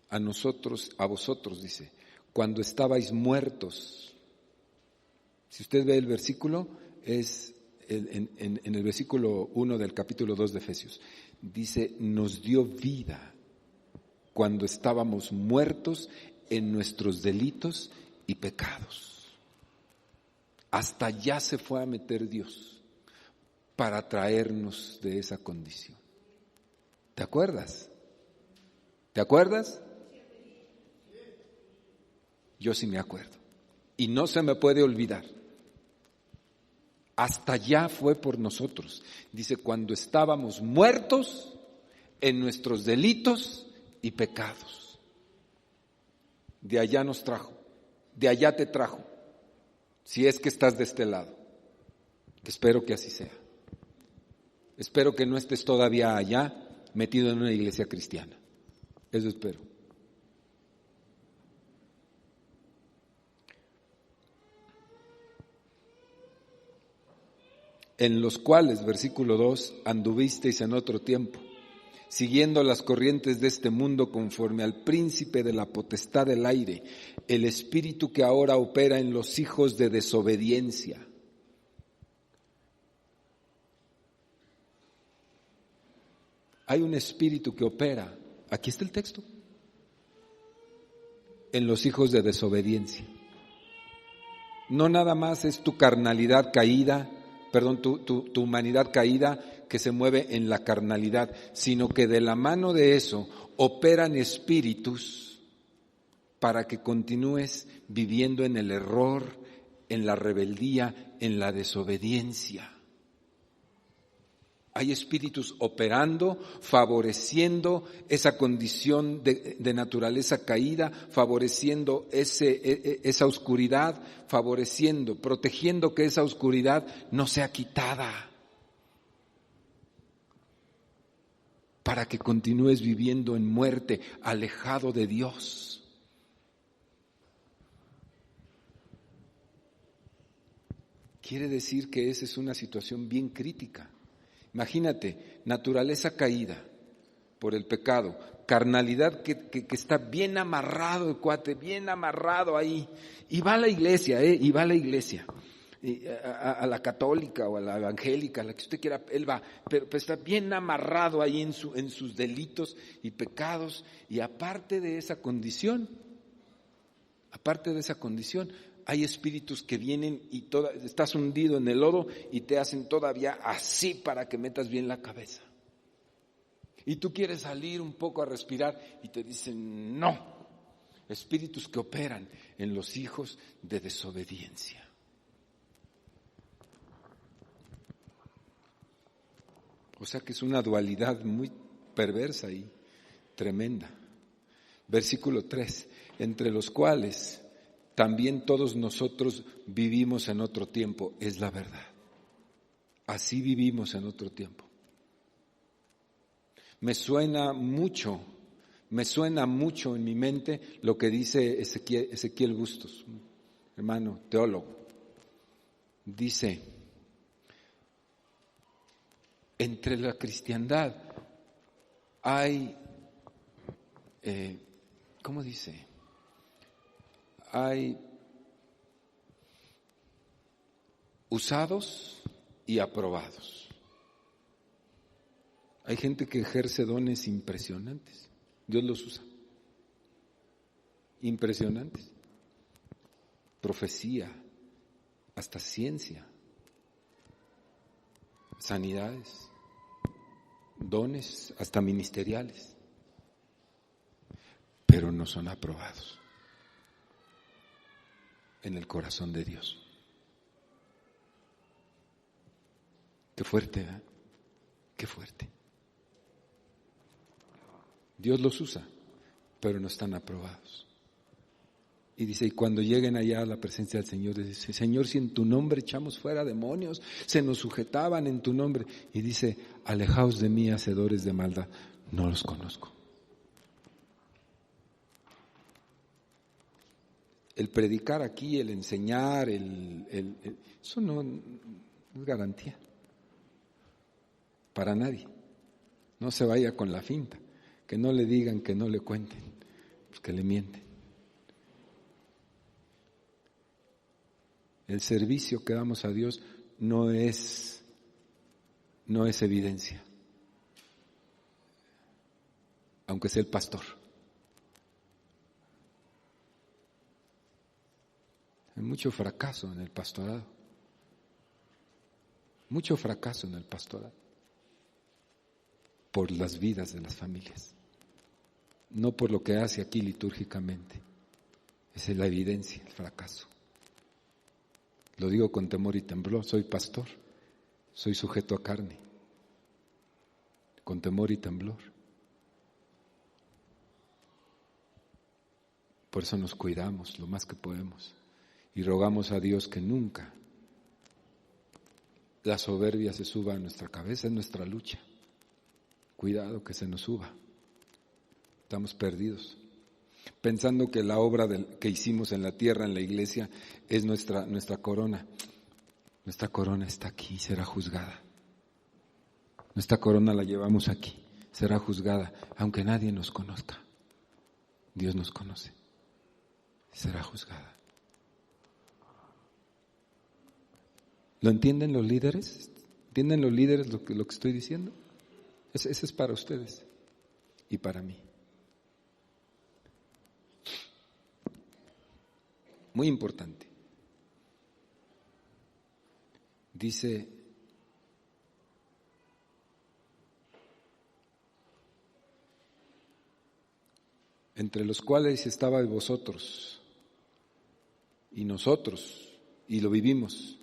a nosotros, a vosotros, dice, cuando estabais muertos. Si usted ve el versículo, es en el versículo 1 del capítulo 2 de Efesios. Dice, nos dio vida cuando estábamos muertos en nuestros delitos y pecados. Hasta allá se fue a meter Dios para traernos de esa condición. ¿Te acuerdas? ¿Te acuerdas? Yo sí me acuerdo. Y no se me puede olvidar. Hasta allá fue por nosotros. Dice, cuando estábamos muertos en nuestros delitos y pecados. De allá nos trajo. De allá te trajo. Si es que estás de este lado. Espero que así sea. Espero que no estés todavía allá metido en una iglesia cristiana. Eso espero. En los cuales, versículo 2, anduvisteis en otro tiempo, siguiendo las corrientes de este mundo conforme al príncipe de la potestad del aire, el espíritu que ahora opera en los hijos de desobediencia. Hay un espíritu que opera, aquí está el texto, en los hijos de desobediencia. No nada más es tu carnalidad caída, tu humanidad caída que se mueve en la carnalidad, sino que de la mano de eso operan espíritus para que continúes viviendo en el error, en la rebeldía, en la desobediencia. Hay espíritus operando, favoreciendo esa condición de naturaleza caída, favoreciendo esa oscuridad, favoreciendo, protegiendo que esa oscuridad no sea quitada, para que continúes viviendo en muerte, alejado de Dios. Quiere decir que esa es una situación bien crítica. Imagínate, naturaleza caída por el pecado, carnalidad que está bien amarrado el cuate, bien amarrado ahí, y va a la iglesia, a la católica o a la evangélica, a la que usted quiera, él va, pero está bien amarrado ahí en sus delitos y pecados, y aparte de esa condición, hay espíritus que vienen y estás hundido en el lodo y te hacen todavía así para que metas bien la cabeza. Y tú quieres salir un poco a respirar y te dicen no. Espíritus que operan en los hijos de desobediencia. O sea que es una dualidad muy perversa y tremenda. Versículo 3, entre los cuales también todos nosotros vivimos en otro tiempo, es la verdad. Así vivimos en otro tiempo. Me suena mucho en mi mente lo que dice Ezequiel Bustos, hermano teólogo. Dice, entre la cristiandad hay, ¿cómo dice? Hay usados y aprobados. Hay gente que ejerce dones impresionantes. Dios los usa. Impresionantes. Profecía, hasta ciencia, sanidades, dones, hasta ministeriales. Pero no son aprobados en el corazón de Dios. Qué fuerte, ¿eh? Qué fuerte. Dios los usa, pero no están aprobados. Y dice, y cuando lleguen allá a la presencia del Señor, dice, Señor, si en tu nombre echamos fuera demonios, se nos sujetaban en tu nombre. Y dice, alejaos de mí, hacedores de maldad, no los conozco. El predicar aquí, el enseñar, eso no es garantía para nadie. No se vaya con la finta, que no le digan, que no le cuenten, pues que le mienten. El servicio que damos a Dios no es evidencia, aunque sea el pastor. Hay mucho fracaso en el pastorado. Mucho fracaso en el pastorado. Por las vidas de las familias. No por lo que hace aquí litúrgicamente. Esa es la evidencia, el fracaso. Lo digo con temor y temblor, soy pastor, soy sujeto a carne, con temor y temblor. Por eso nos cuidamos lo más que podemos y rogamos a Dios que nunca la soberbia se suba a nuestra cabeza, es nuestra lucha. Cuidado que se nos suba, estamos perdidos. Pensando que la obra que hicimos en la tierra, en la iglesia, es nuestra corona. Nuestra corona está aquí, será juzgada. Nuestra corona la llevamos aquí, será juzgada, aunque nadie nos conozca. Dios nos conoce, será juzgada. ¿Lo entienden los líderes? ¿Entienden los líderes lo que estoy diciendo? Ese es para ustedes y para mí. Muy importante. Dice, entre los cuales estabais vosotros y nosotros, y lo vivimos,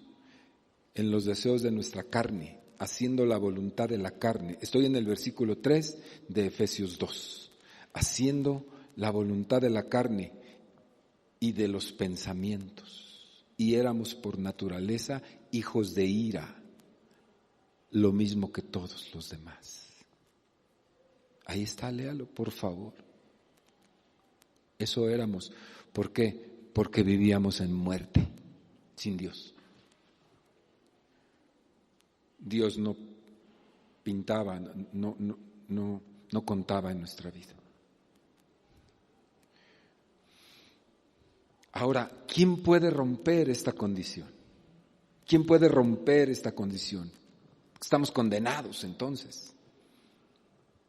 en los deseos de nuestra carne, haciendo la voluntad de la carne. Estoy en el versículo 3 de Efesios 2. Haciendo la voluntad de la carne y de los pensamientos. Y éramos por naturaleza hijos de ira, lo mismo que todos los demás. Ahí está, léalo, por favor. Eso éramos. ¿Por qué? Porque vivíamos en muerte, sin Dios. Dios no pintaba, no contaba en nuestra vida. Ahora, ¿quién puede romper esta condición? ¿Quién puede romper esta condición? Estamos condenados entonces.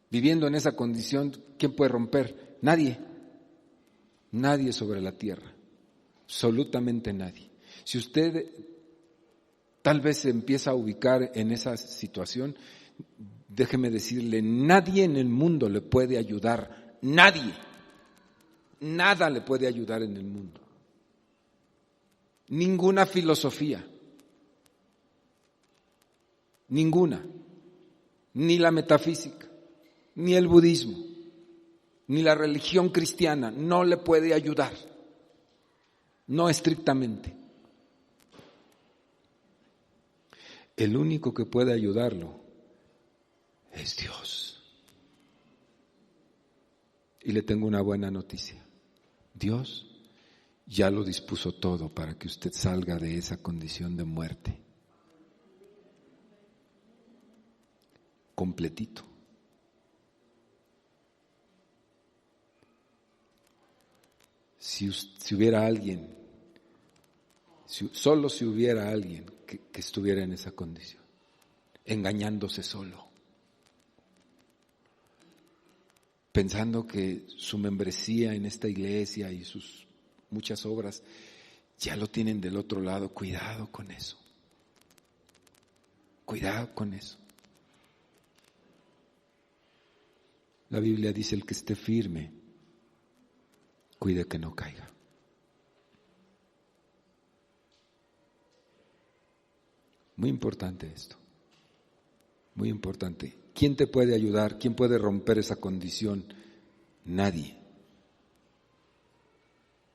Viviendo en esa condición, ¿quién puede romper? Nadie. Nadie sobre la tierra. Absolutamente nadie. Si usted tal vez se empieza a ubicar en esa situación, déjeme decirle, nadie en el mundo le puede ayudar. Nadie. Nada le puede ayudar en el mundo. Ninguna filosofía. Ninguna. Ni la metafísica, ni el budismo, ni la religión cristiana no le puede ayudar. No estrictamente. El único que puede ayudarlo es Dios. Y le tengo una buena noticia. Dios ya lo dispuso todo para que usted salga de esa condición de muerte. Completito. Si hubiera alguien, solo si hubiera alguien que estuviera en esa condición, engañándose solo, pensando que su membresía en esta iglesia y sus muchas obras ya lo tienen del otro lado, cuidado con eso. Cuidado con eso. La Biblia dice, el que esté firme, cuide que no caiga. Muy importante esto, muy importante. ¿Quién te puede ayudar? ¿Quién puede romper esa condición? Nadie.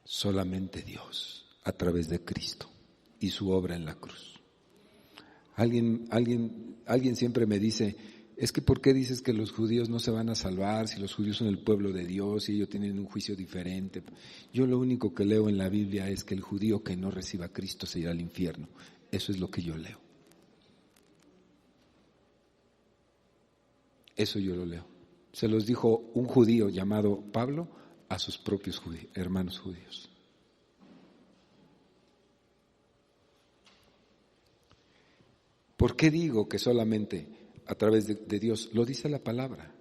Solamente Dios, a través de Cristo y su obra en la cruz. Alguien siempre me dice, es que ¿por qué dices que los judíos no se van a salvar si los judíos son el pueblo de Dios y ellos tienen un juicio diferente? Yo lo único que leo en la Biblia es que el judío que no reciba a Cristo se irá al infierno. Eso es lo que yo leo. Eso yo lo leo. Se los dijo un judío llamado Pablo a sus propios hermanos judíos. ¿Por qué digo que solamente a través de Dios? Lo dice la palabra.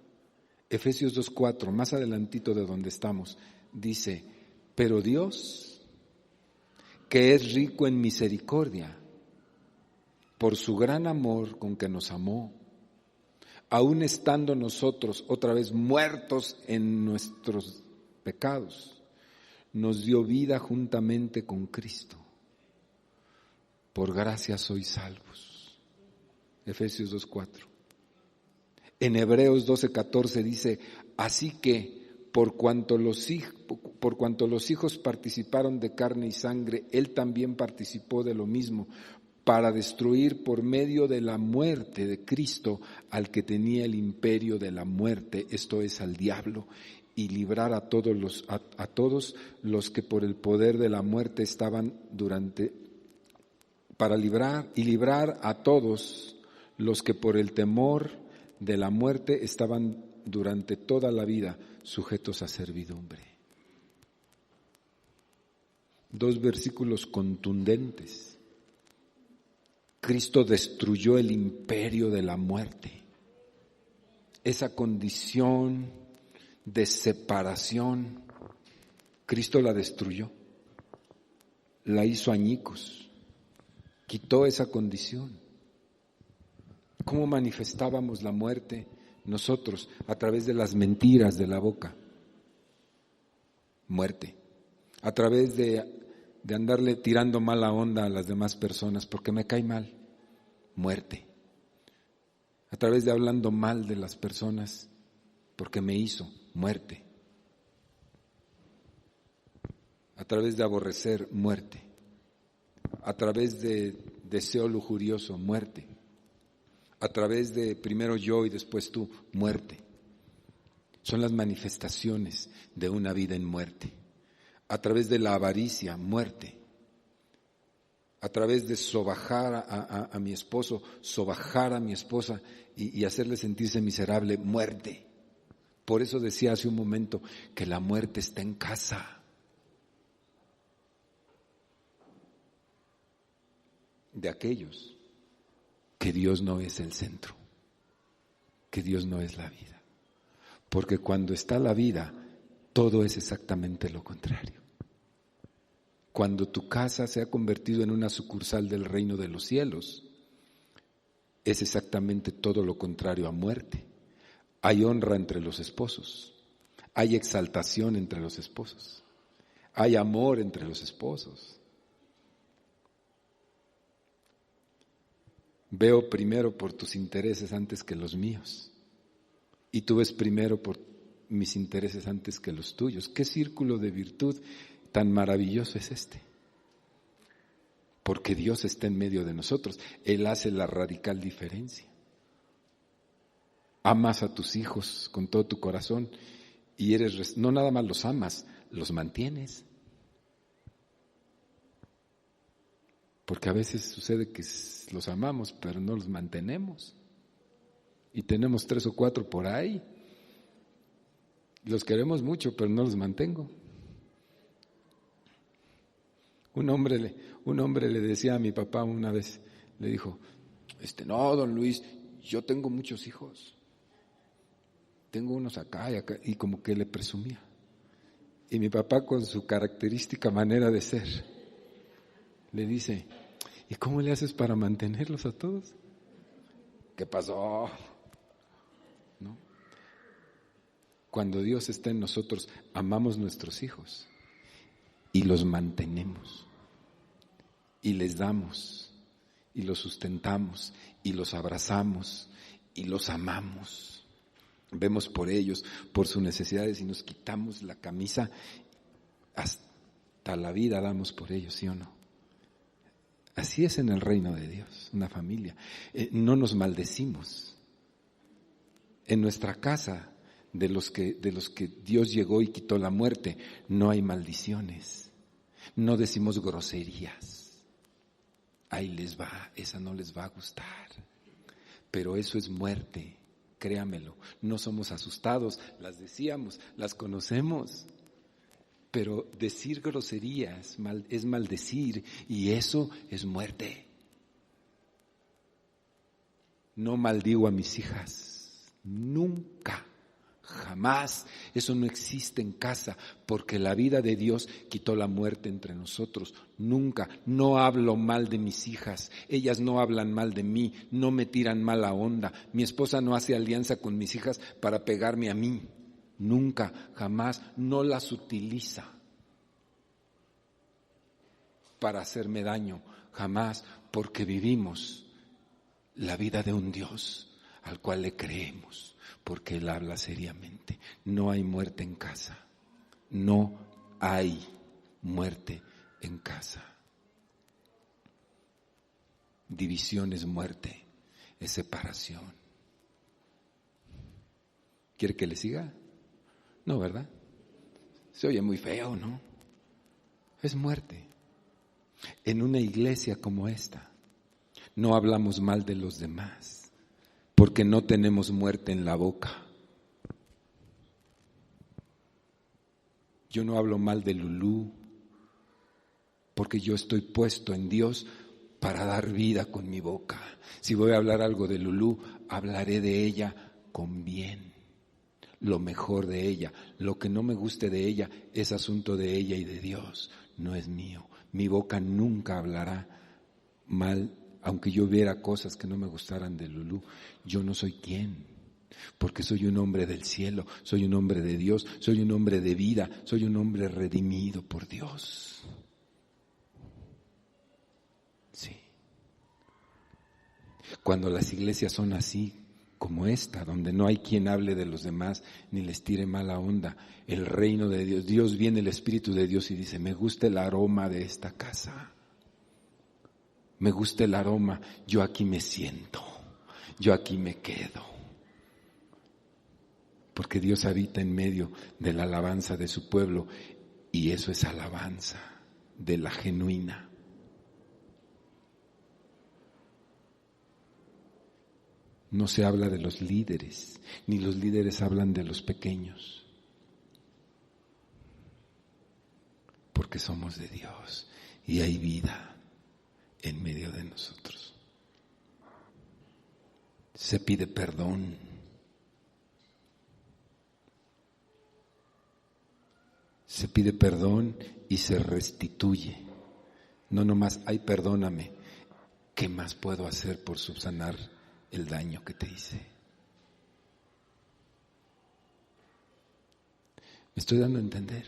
Efesios 2:4, más adelantito de donde estamos, dice, pero Dios, que es rico en misericordia, por su gran amor con que nos amó, aun estando nosotros otra vez muertos en nuestros pecados, nos dio vida juntamente con Cristo. Por gracia sois salvos. Efesios 2:4. En Hebreos 12:14 dice, así que por cuanto los hijos participaron de carne y sangre, Él también participó de lo mismo, para destruir por medio de la muerte de Cristo al que tenía el imperio de la muerte, esto es, al diablo, y librar a todos los que por el poder de la muerte estaban librar a todos los que por el temor de la muerte estaban durante toda la vida sujetos a servidumbre. 2 versículos contundentes. Cristo destruyó el imperio de la muerte, esa condición de separación. Cristo la destruyó, la hizo añicos, quitó esa condición. ¿Cómo manifestábamos la muerte nosotros? A través de las mentiras de la boca. Muerte. A través de andarle tirando mala onda a las demás personas porque me cae mal. Muerte. A través de hablando mal de las personas porque me hizo. Muerte. A través de aborrecer. Muerte. A través de deseo lujurioso. Muerte. A través de primero yo y después tú. Muerte. Son las manifestaciones de una vida en muerte. A través de la avaricia, muerte. A través de sobajar a mi esposo, sobajar a mi esposa y hacerle sentirse miserable, muerte. Por eso decía hace un momento que la muerte está en casa. De aquellos que Dios no es el centro, que Dios no es la vida. Porque cuando está la vida, todo es exactamente lo contrario. Cuando tu casa se ha convertido en una sucursal del reino de los cielos, es exactamente todo lo contrario a muerte. Hay honra entre los esposos, hay exaltación entre los esposos, hay amor entre los esposos. Veo primero por tus intereses antes que los míos, y tú ves primero por mis intereses antes que los tuyos. ¿Qué círculo de virtud tan maravilloso es este? Porque Dios está en medio de nosotros. Él hace la radical diferencia. Amas a tus hijos con todo tu corazón y no nada más los amas, los mantienes. Porque a veces sucede que los amamos, pero no los mantenemos. Y tenemos 3 o 4 por ahí. Los queremos mucho, pero no los mantengo. Un hombre le decía a mi papá una vez, le dijo, no, don Luis, yo tengo muchos hijos. Tengo unos acá y acá, y como que le presumía. Y mi papá, con su característica manera de ser, le dice, ¿y cómo le haces para mantenerlos a todos? ¿Qué pasó? ¿No? Cuando Dios está en nosotros, amamos nuestros hijos y los mantenemos y les damos y los sustentamos y los abrazamos y los amamos. Vemos por ellos, por sus necesidades y nos quitamos la camisa, hasta la vida damos por ellos, ¿sí o no? Así es en el reino de Dios, una familia. No nos maldecimos. En nuestra casa, de los que Dios llegó y quitó la muerte, no hay maldiciones. No decimos groserías. Ahí les va, esa no les va a gustar. Pero eso es muerte, créamelo. No somos asustados, las decíamos, las conocemos. Pero decir groserías es maldecir y eso es muerte. No maldigo a mis hijas, nunca, jamás. Eso no existe en casa porque la vida de Dios quitó la muerte entre nosotros. Nunca, no hablo mal de mis hijas, ellas no hablan mal de mí, no me tiran mala onda. Mi esposa no hace alianza con mis hijas para pegarme a mí. Nunca, jamás, no las utiliza. para hacerme daño, jamás, porque vivimos la vida de un Dios al cual le creemos, porque Él habla seriamente. No hay muerte en casa, no hay muerte en casa. División es muerte, es separación. ¿Quiere que le siga? No, ¿verdad? Se oye muy feo, ¿no? Es muerte. En una iglesia como esta, no hablamos mal de los demás, porque no tenemos muerte en la boca. Yo no hablo mal de Lulú, porque yo estoy puesto en Dios para dar vida con mi boca. Si voy a hablar algo de Lulú, hablaré de ella con bien, lo mejor de ella. Lo que no me guste de ella es asunto de ella y de Dios, no es mío. Mi boca nunca hablará mal, aunque yo viera cosas que no me gustaran de Lulú. Yo no soy quien, porque soy un hombre del cielo, soy un hombre de Dios, soy un hombre de vida, soy un hombre redimido por Dios. Sí. Cuando las iglesias son así, como esta, donde no hay quien hable de los demás ni les tire mala onda, el reino de Dios, Dios viene, el Espíritu de Dios y dice, me gusta el aroma de esta casa, me gusta el aroma, yo aquí me siento, yo aquí me quedo, porque Dios habita en medio de la alabanza de su pueblo, y eso es alabanza de la genuina. No se habla de los líderes, ni los líderes hablan de los pequeños, porque somos de Dios y hay vida en medio de nosotros. Se pide perdón. Se pide perdón y se restituye. No nomás, ay, perdóname, ¿qué más puedo hacer por subsanar el daño que te hice? ¿Me estoy dando a entender?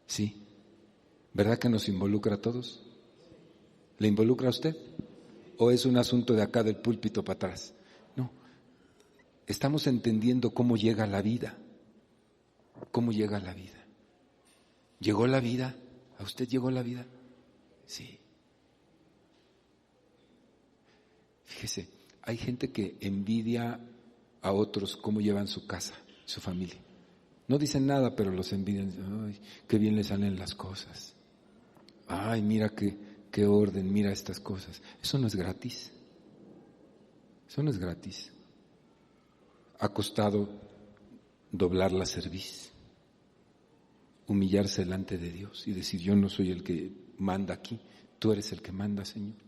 Sí. ¿Verdad que nos involucra a todos? ¿Le involucra a usted? ¿O es un asunto de acá del púlpito para atrás? No. Estamos entendiendo cómo llega la vida. ¿Cómo llega la vida? ¿Llegó la vida? ¿A usted llegó la vida? Sí. Fíjese, hay gente que envidia a otros cómo llevan su casa, su familia. No dicen nada, pero los envidian. Ay, qué bien le salen las cosas. Ay, mira qué orden, mira estas cosas. Eso no es gratis. Eso no es gratis. Ha costado doblar la cerviz, humillarse delante de Dios y decir, yo no soy el que manda aquí, tú eres el que manda, Señor.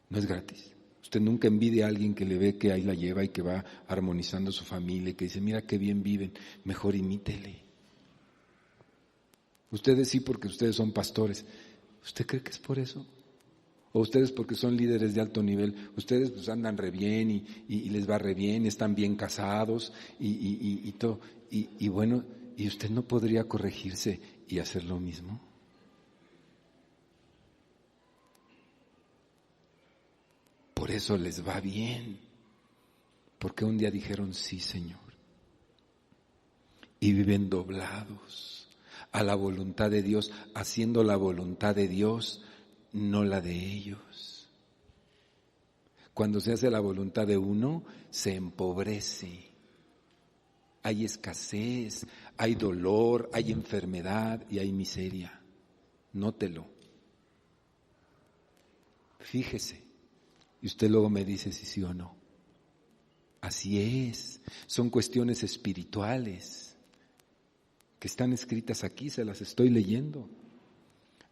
No es gratis. Usted nunca envidia a alguien que le ve que ahí la lleva y que va armonizando su familia y que dice, mira qué bien viven, mejor imítele. Ustedes sí, porque ustedes son pastores. ¿Usted cree que es por eso? O ustedes porque son líderes de alto nivel, ustedes pues andan re bien y les va re bien, están bien casados y todo. Y bueno, ¿y usted no podría corregirse y hacer lo mismo? Por eso les va bien, porque un día dijeron sí, Señor, y viven doblados a la voluntad de Dios, haciendo la voluntad de Dios, no la de ellos. Cuando se hace la voluntad de uno, se empobrece, hay escasez, hay dolor, hay enfermedad y hay miseria. Nótelo. Fíjese. Y usted luego me dice si sí o no. Así es, son cuestiones espirituales que están escritas aquí, se las estoy leyendo.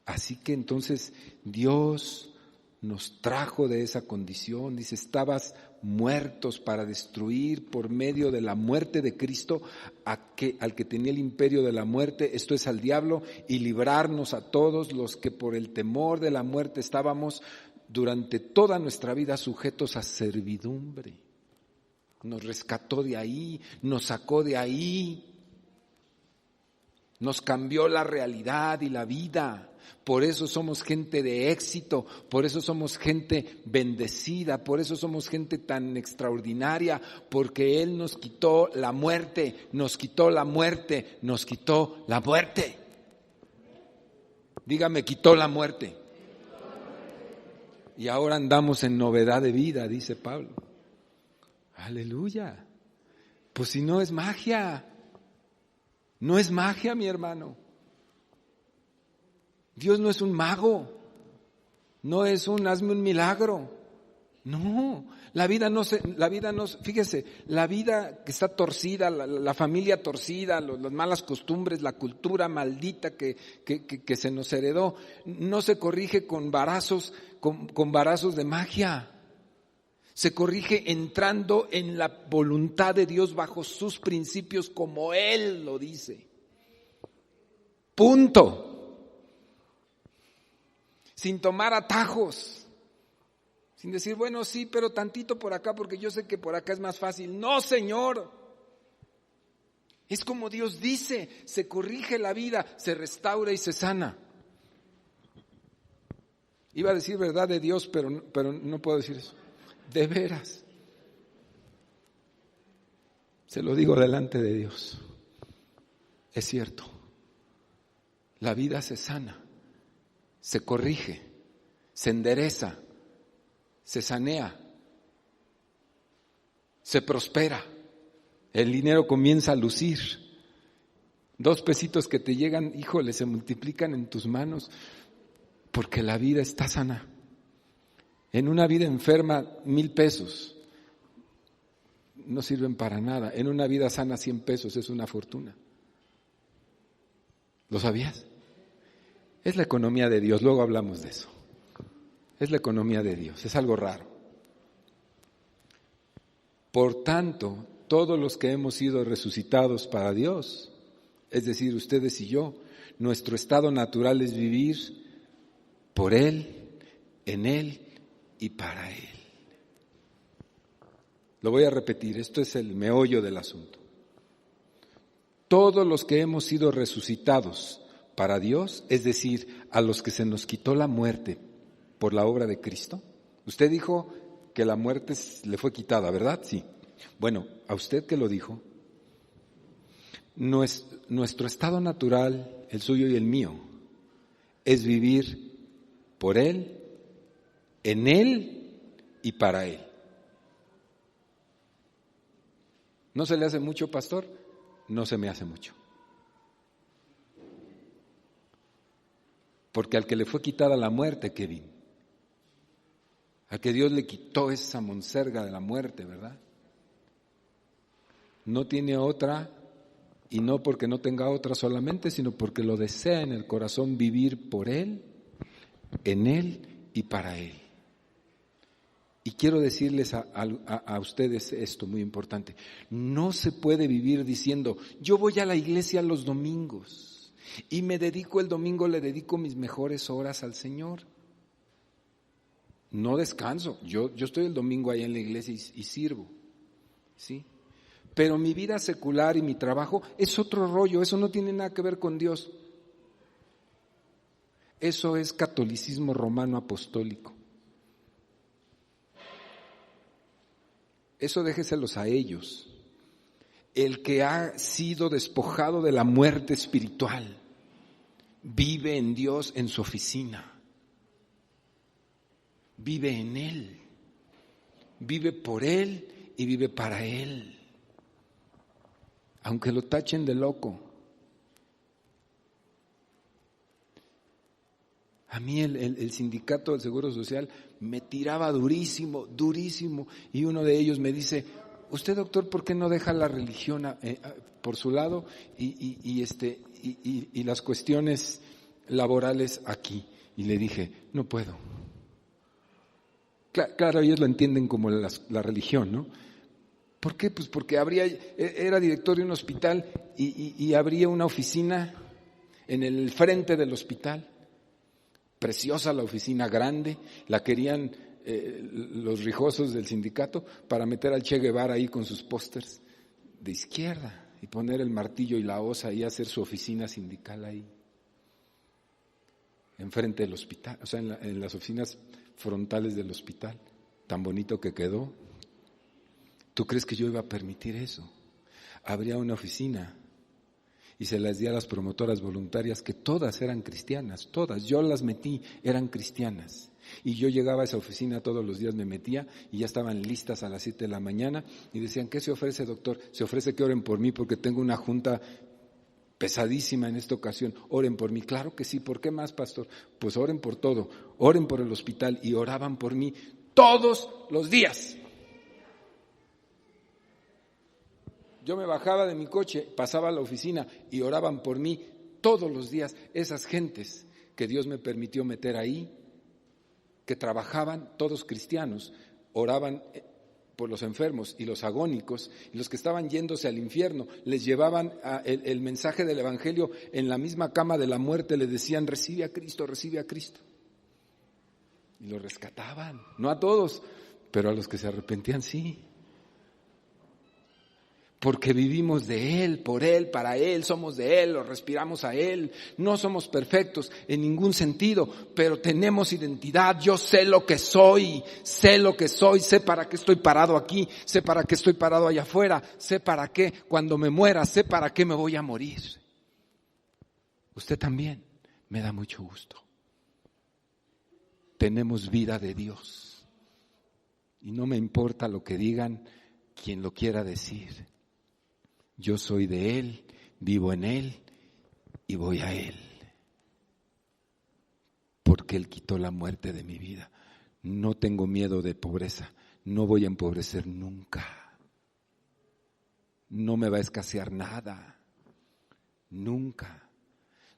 Así que entonces Dios nos trajo de esa condición, dice, estabas muertos para destruir por medio de la muerte de Cristo al que tenía el imperio de la muerte, esto es al diablo, y librarnos a todos los que por el temor de la muerte estábamos durante toda nuestra vida sujetos a servidumbre. Nos rescató de ahí, nos sacó de ahí. Nos cambió la realidad y la vida. Por eso somos gente de éxito, por eso somos gente bendecida, por eso somos gente tan extraordinaria, porque Él nos quitó la muerte, nos quitó la muerte, nos quitó la muerte. Dígame, quitó la muerte. Y ahora andamos en novedad de vida, dice Pablo. Aleluya. Pues si no es magia, no es magia, mi hermano. Dios no es un mago, no es hazme un milagro. No, fíjese, la vida que está torcida, la familia torcida, las malas costumbres, la cultura maldita que se nos heredó, no se corrige con varazos de magia. Se corrige entrando en la voluntad de Dios bajo sus principios como Él lo dice. Punto. Sin tomar atajos, sin decir, bueno, sí, pero tantito por acá porque yo sé que por acá es más fácil. No, Señor. Es como Dios dice, se corrige la vida, se restaura y se sana. Iba a decir verdad de Dios, pero no puedo decir eso. De veras. Se lo digo delante de Dios. Es cierto. La vida se sana. Se corrige, se endereza, se sanea, se prospera, el dinero comienza a lucir. 2 pesitos que te llegan, híjole, se multiplican en tus manos porque la vida está sana. En una vida enferma, 1,000 pesos no sirven para nada. En una vida sana, 100 pesos es una fortuna. ¿Lo sabías? Es la economía de Dios, luego hablamos de eso. Es la economía de Dios, es algo raro. Por tanto, todos los que hemos sido resucitados para Dios, es decir, ustedes y yo, nuestro estado natural es vivir por Él, en Él y para Él. Lo voy a repetir, esto es el meollo del asunto. Todos los que hemos sido resucitados para Dios, es decir, a los que se nos quitó la muerte por la obra de Cristo. Usted dijo que la muerte le fue quitada, ¿verdad? Sí. Bueno, a usted que lo dijo, nuestro estado natural, el suyo y el mío, es vivir por Él, en Él y para Él. ¿No se le hace mucho, pastor? No se me hace mucho. Porque al que le fue quitada la muerte, Kevin, al que Dios le quitó esa monserga de la muerte, ¿verdad? No tiene otra, y no porque no tenga otra solamente, sino porque lo desea en el corazón vivir por Él, en Él y para Él. Y quiero decirles a ustedes esto muy importante. No se puede vivir diciendo, yo voy a la iglesia los domingos y me dedico el domingo, le dedico mis mejores horas al Señor. No descanso. Yo estoy el domingo ahí en la iglesia y sirvo, ¿sí? Pero mi vida secular y mi trabajo es otro rollo, eso no tiene nada que ver con Dios. Eso es catolicismo romano apostólico. Eso déjeselos a ellos. El que ha sido despojado de la muerte espiritual vive en Dios en su oficina. Vive en Él. Vive por Él y vive para Él. Aunque lo tachen de loco. A mí el sindicato del Seguro Social me tiraba durísimo, durísimo. Y uno de ellos me dice, usted, doctor, ¿por qué no deja la religión por su lado y las cuestiones laborales aquí? Y le dije, no puedo. Claro, ellos lo entienden como la religión, ¿no? ¿Por qué? Pues porque era director de un hospital y habría una oficina en el frente del hospital. Preciosa la oficina, grande, la querían los rijosos del sindicato para meter al Che Guevara ahí con sus pósters de izquierda. y poner el martillo y la hoz y hacer su oficina sindical ahí, enfrente del hospital, o sea, en las oficinas frontales del hospital, tan bonito que quedó. ¿Tú crees que yo iba a permitir eso? Habría una oficina y se las di a las promotoras voluntarias, que todas eran cristianas, todas, yo las metí, eran cristianas. Y yo llegaba a esa oficina todos los días, me metía y ya estaban listas a las 7 de la mañana y decían: ¿qué se ofrece, doctor? Se ofrece que oren por mí porque tengo una junta pesadísima en esta ocasión. Oren por mí. Claro que sí. ¿Por qué más, pastor? Pues oren por todo, oren por el hospital. Y oraban por mí todos los días. Yo me bajaba de mi coche, pasaba a la oficina y oraban por mí todos los días. Esas gentes que Dios me permitió meter ahí, que trabajaban, todos cristianos, oraban por los enfermos y los agónicos, y los que estaban yéndose al infierno, les llevaban el mensaje del evangelio en la misma cama de la muerte, les decían: recibe a Cristo, recibe a Cristo. Y los rescataban, no a todos, pero a los que se arrepentían sí. Porque vivimos de Él, por Él, para Él, somos de Él, lo respiramos a Él. No somos perfectos en ningún sentido, pero tenemos identidad. Yo sé lo que soy, sé para qué estoy parado aquí, sé para qué estoy parado allá afuera, sé para qué cuando me muera, sé para qué me voy a morir. Usted también, me da mucho gusto. Tenemos vida de Dios y no me importa lo que digan quien lo quiera decir. Yo soy de Él, vivo en Él y voy a Él. Porque Él quitó la muerte de mi vida. No tengo miedo de pobreza, no voy a empobrecer nunca. No me va a escasear nada, nunca.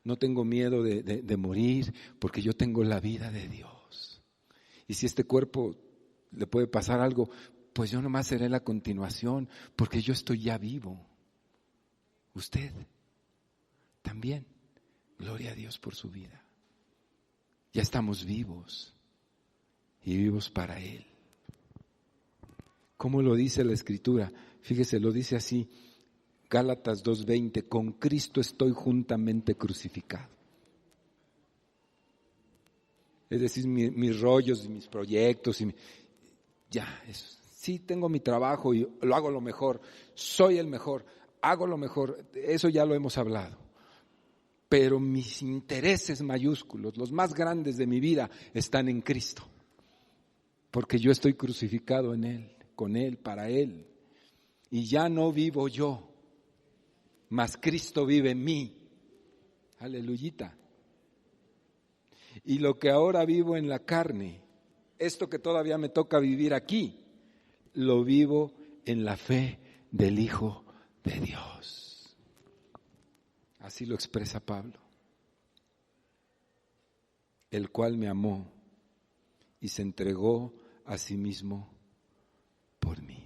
No tengo miedo de morir porque yo tengo la vida de Dios. Y si este cuerpo le puede pasar algo, pues yo nomás seré la continuación porque yo estoy ya vivo. Usted también, gloria a Dios por su vida. Ya estamos vivos y vivos para Él. ¿Cómo lo dice la Escritura? Fíjese, lo dice así, Gálatas 2:20, con Cristo estoy juntamente crucificado. Es decir, mis rollos y mis proyectos, sí tengo mi trabajo y lo hago lo mejor, soy el mejor. Hago lo mejor, eso ya lo hemos hablado, pero mis intereses mayúsculos, los más grandes de mi vida, están en Cristo, porque yo estoy crucificado en Él, con Él, para Él, y ya no vivo yo, mas Cristo vive en mí, aleluyita. Y lo que ahora vivo en la carne, esto que todavía me toca vivir aquí, lo vivo en la fe del Hijo de Dios. Así lo expresa Pablo, el cual me amó y se entregó a sí mismo por mí.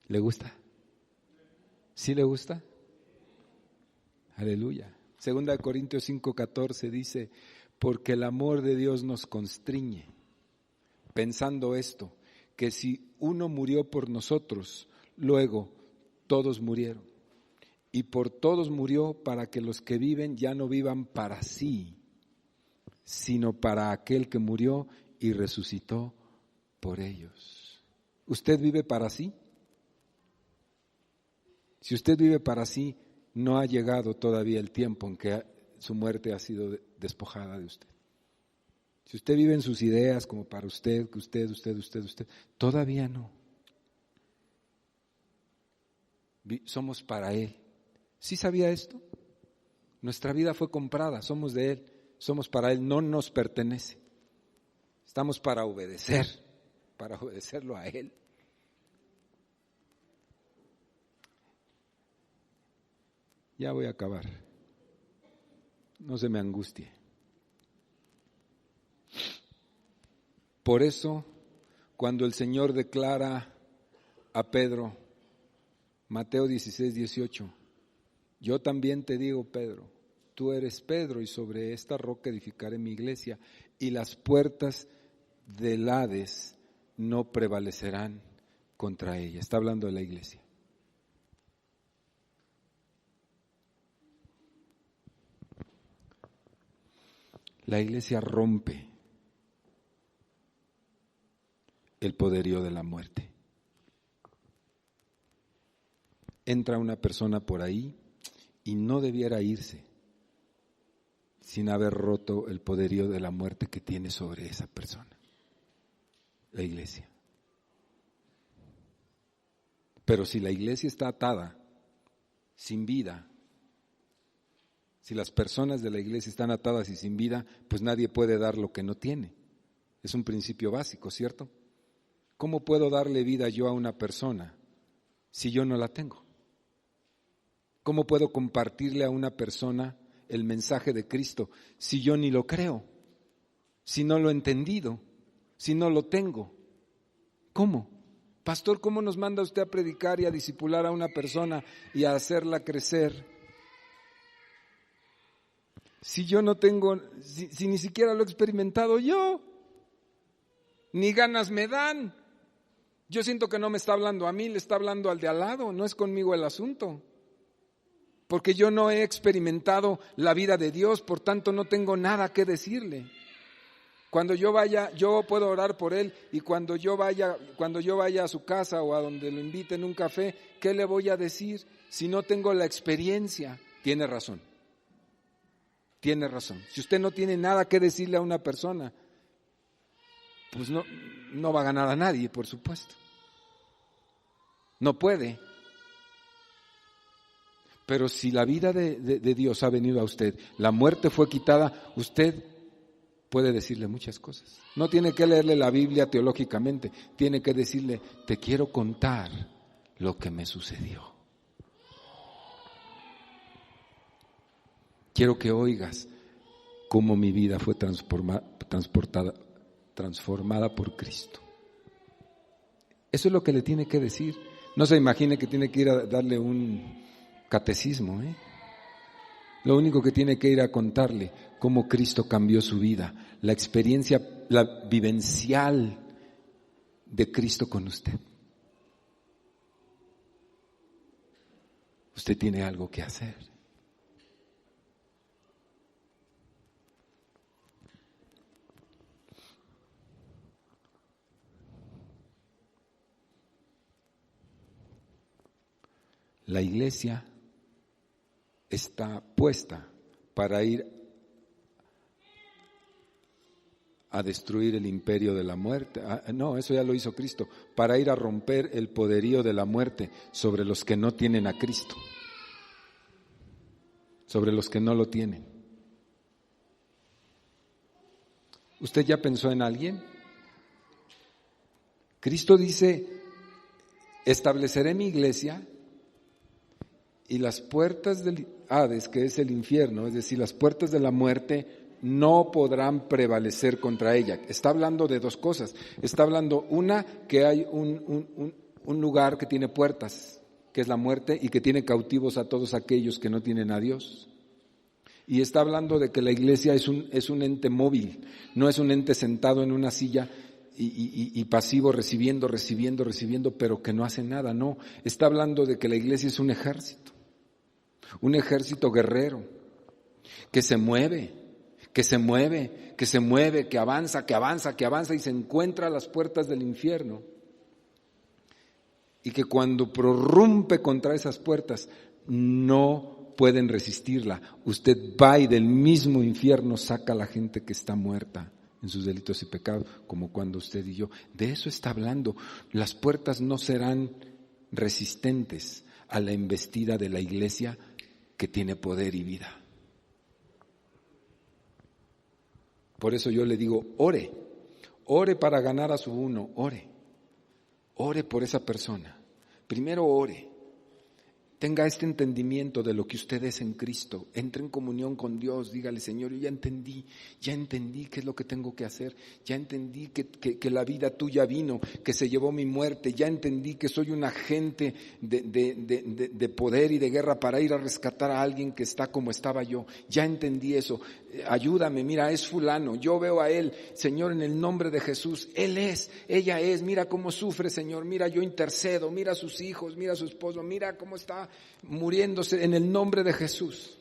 ¿Le gusta? ¿Sí le gusta? Aleluya. 2 Corintios 5:14 dice: porque el amor de Dios nos constriñe, pensando esto, que si uno murió por nosotros, luego todos murieron, y por todos murió para que los que viven ya no vivan para sí, sino para aquel que murió y resucitó por ellos. ¿Usted vive para sí? Si usted vive para sí, no ha llegado todavía el tiempo en que su muerte ha sido despojada de usted. Si usted vive en sus ideas como para usted, que usted, todavía no. Somos para Él. ¿Sí sabía esto? Nuestra vida fue comprada, somos de Él, somos para Él, no nos pertenece. Estamos para obedecerlo a Él. Ya voy a acabar. No se me angustie. Por eso, cuando el Señor declara a Pedro, Mateo 16:18, yo también te digo, Pedro, tú eres Pedro y sobre esta roca edificaré mi iglesia y las puertas del Hades no prevalecerán contra ella. Está hablando de la iglesia. La iglesia rompe el poderío de la muerte. Entra una persona por ahí y no debiera irse sin haber roto el poderío de la muerte que tiene sobre esa persona, la iglesia. Pero si la iglesia está atada, sin vida, si las personas de la iglesia están atadas y sin vida, pues nadie puede dar lo que no tiene. Es un principio básico, ¿cierto? ¿Cómo puedo darle vida yo a una persona si yo no la tengo? ¿Cómo puedo compartirle a una persona el mensaje de Cristo si yo ni lo creo, si no lo he entendido, si no lo tengo? ¿Cómo? Pastor, ¿cómo nos manda usted a predicar y a discipular a una persona y a hacerla crecer? Si yo no tengo, si ni siquiera lo he experimentado yo, ni ganas me dan. Yo siento que no me está hablando a mí, le está hablando al de al lado, no es conmigo el asunto. Porque yo no he experimentado la vida de Dios, por tanto no tengo nada que decirle. Cuando yo vaya, yo puedo orar por él, y cuando yo vaya a su casa o a donde lo inviten un café, ¿qué le voy a decir si no tengo la experiencia? Tiene razón. Tiene razón. Si usted no tiene nada que decirle a una persona, pues no va a ganar a nadie, por supuesto. No puede. Pero si la vida de Dios ha venido a usted, la muerte fue quitada, usted puede decirle muchas cosas. No tiene que leerle la Biblia teológicamente, tiene que decirle, te quiero contar lo que me sucedió. Quiero que oigas cómo mi vida fue transformada por Cristo. Eso es lo que le tiene que decir. No se imagine que tiene que ir a darle un catecismo, Lo único que tiene que ir a contarle cómo Cristo cambió su vida, la experiencia, la vivencial de Cristo con usted. Usted tiene algo que hacer. La iglesia está puesta para ir a destruir el imperio de la muerte. No, eso ya lo hizo Cristo, para ir a romper el poderío de la muerte sobre los que no tienen a Cristo, sobre los que no lo tienen. ¿Usted ya pensó en alguien? Cristo dice, estableceré mi iglesia y las puertas del Hades, que es el infierno, es decir, las puertas de la muerte, no podrán prevalecer contra ella. Está hablando de dos cosas. Está hablando, una, que hay un lugar que tiene puertas, que es la muerte, y que tiene cautivos a todos aquellos que no tienen a Dios. Y está hablando de que la iglesia es un ente móvil, no es un ente sentado en una silla y pasivo, recibiendo, pero que no hace nada. No, está hablando de que la iglesia es un ejército guerrero, que se mueve, que avanza y se encuentra a las puertas del infierno. Y que cuando prorrumpe contra esas puertas, no pueden resistirla. Usted va y del mismo infierno saca a la gente que está muerta en sus delitos y pecados, como cuando usted y yo. De eso está hablando. Las puertas no serán resistentes a la embestida de la iglesia que tiene poder y vida. Por eso yo le digo, ore para ganar a su uno, ore por esa persona. Primero ore, tenga este entendimiento de lo que usted es en Cristo, entre en comunión con Dios, dígale, Señor, yo ya entendí qué es lo que tengo que hacer, ya entendí que la vida tuya vino, que se llevó mi muerte, ya entendí que soy un agente de poder y de guerra para ir a rescatar a alguien que está como estaba yo, ya entendí eso, ayúdame, mira, es fulano, yo veo a él, Señor, en el nombre de Jesús, él es, ella es, mira cómo sufre, Señor, mira, yo intercedo, mira a sus hijos, mira a su esposo, mira cómo está muriéndose en el nombre de Jesús.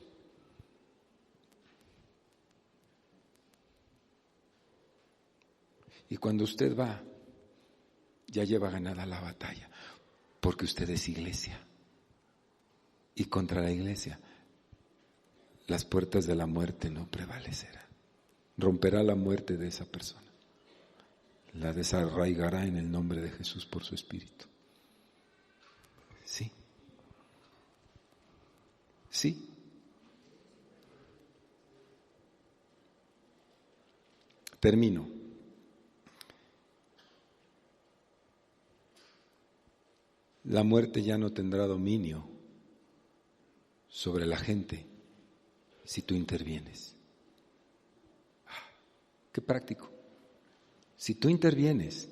Y cuando usted va, ya lleva ganada la batalla, porque usted es iglesia. Y contra la iglesia, las puertas de la muerte no prevalecerán. Romperá la muerte de esa persona. La desarraigará en el nombre de Jesús por su Espíritu. Sí. Sí. Termino. La muerte ya no tendrá dominio sobre la gente si tú intervienes. Qué práctico. Si tú intervienes,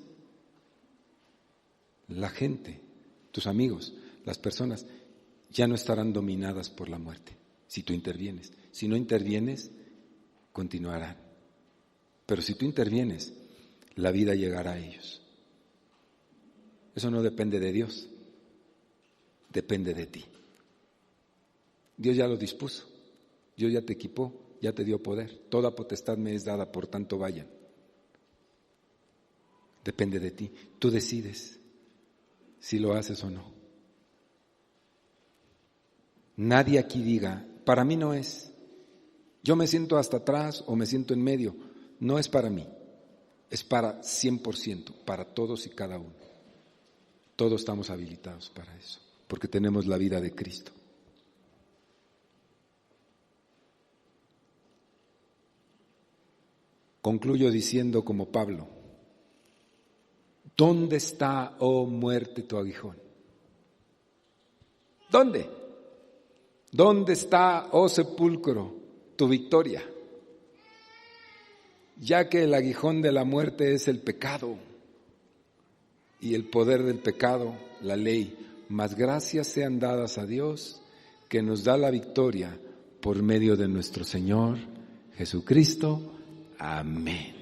la gente, tus amigos, las personas, ya no estarán dominadas por la muerte. Si tú intervienes. Si no intervienes, continuarán. Pero si tú intervienes, la vida llegará a ellos. Eso no depende de Dios, depende de ti. Dios ya lo dispuso, Dios ya te equipó, ya te dio poder. Toda potestad me es dada, por tanto vayan. Depende de ti. Tú decides si lo haces o no. Nadie aquí diga, para mí no es. Yo me siento hasta atrás o me siento en medio. No es para mí, es para 100%, para todos y cada uno. Todos estamos habilitados para eso, porque tenemos la vida de Cristo. Concluyo diciendo como Pablo, ¿dónde está, oh muerte, tu aguijón? ¿Dónde? ¿Dónde está, oh sepulcro, tu victoria? Ya que el aguijón de la muerte es el pecado y el poder del pecado, la ley, mas gracias sean dadas a Dios que nos da la victoria por medio de nuestro Señor Jesucristo. Amén.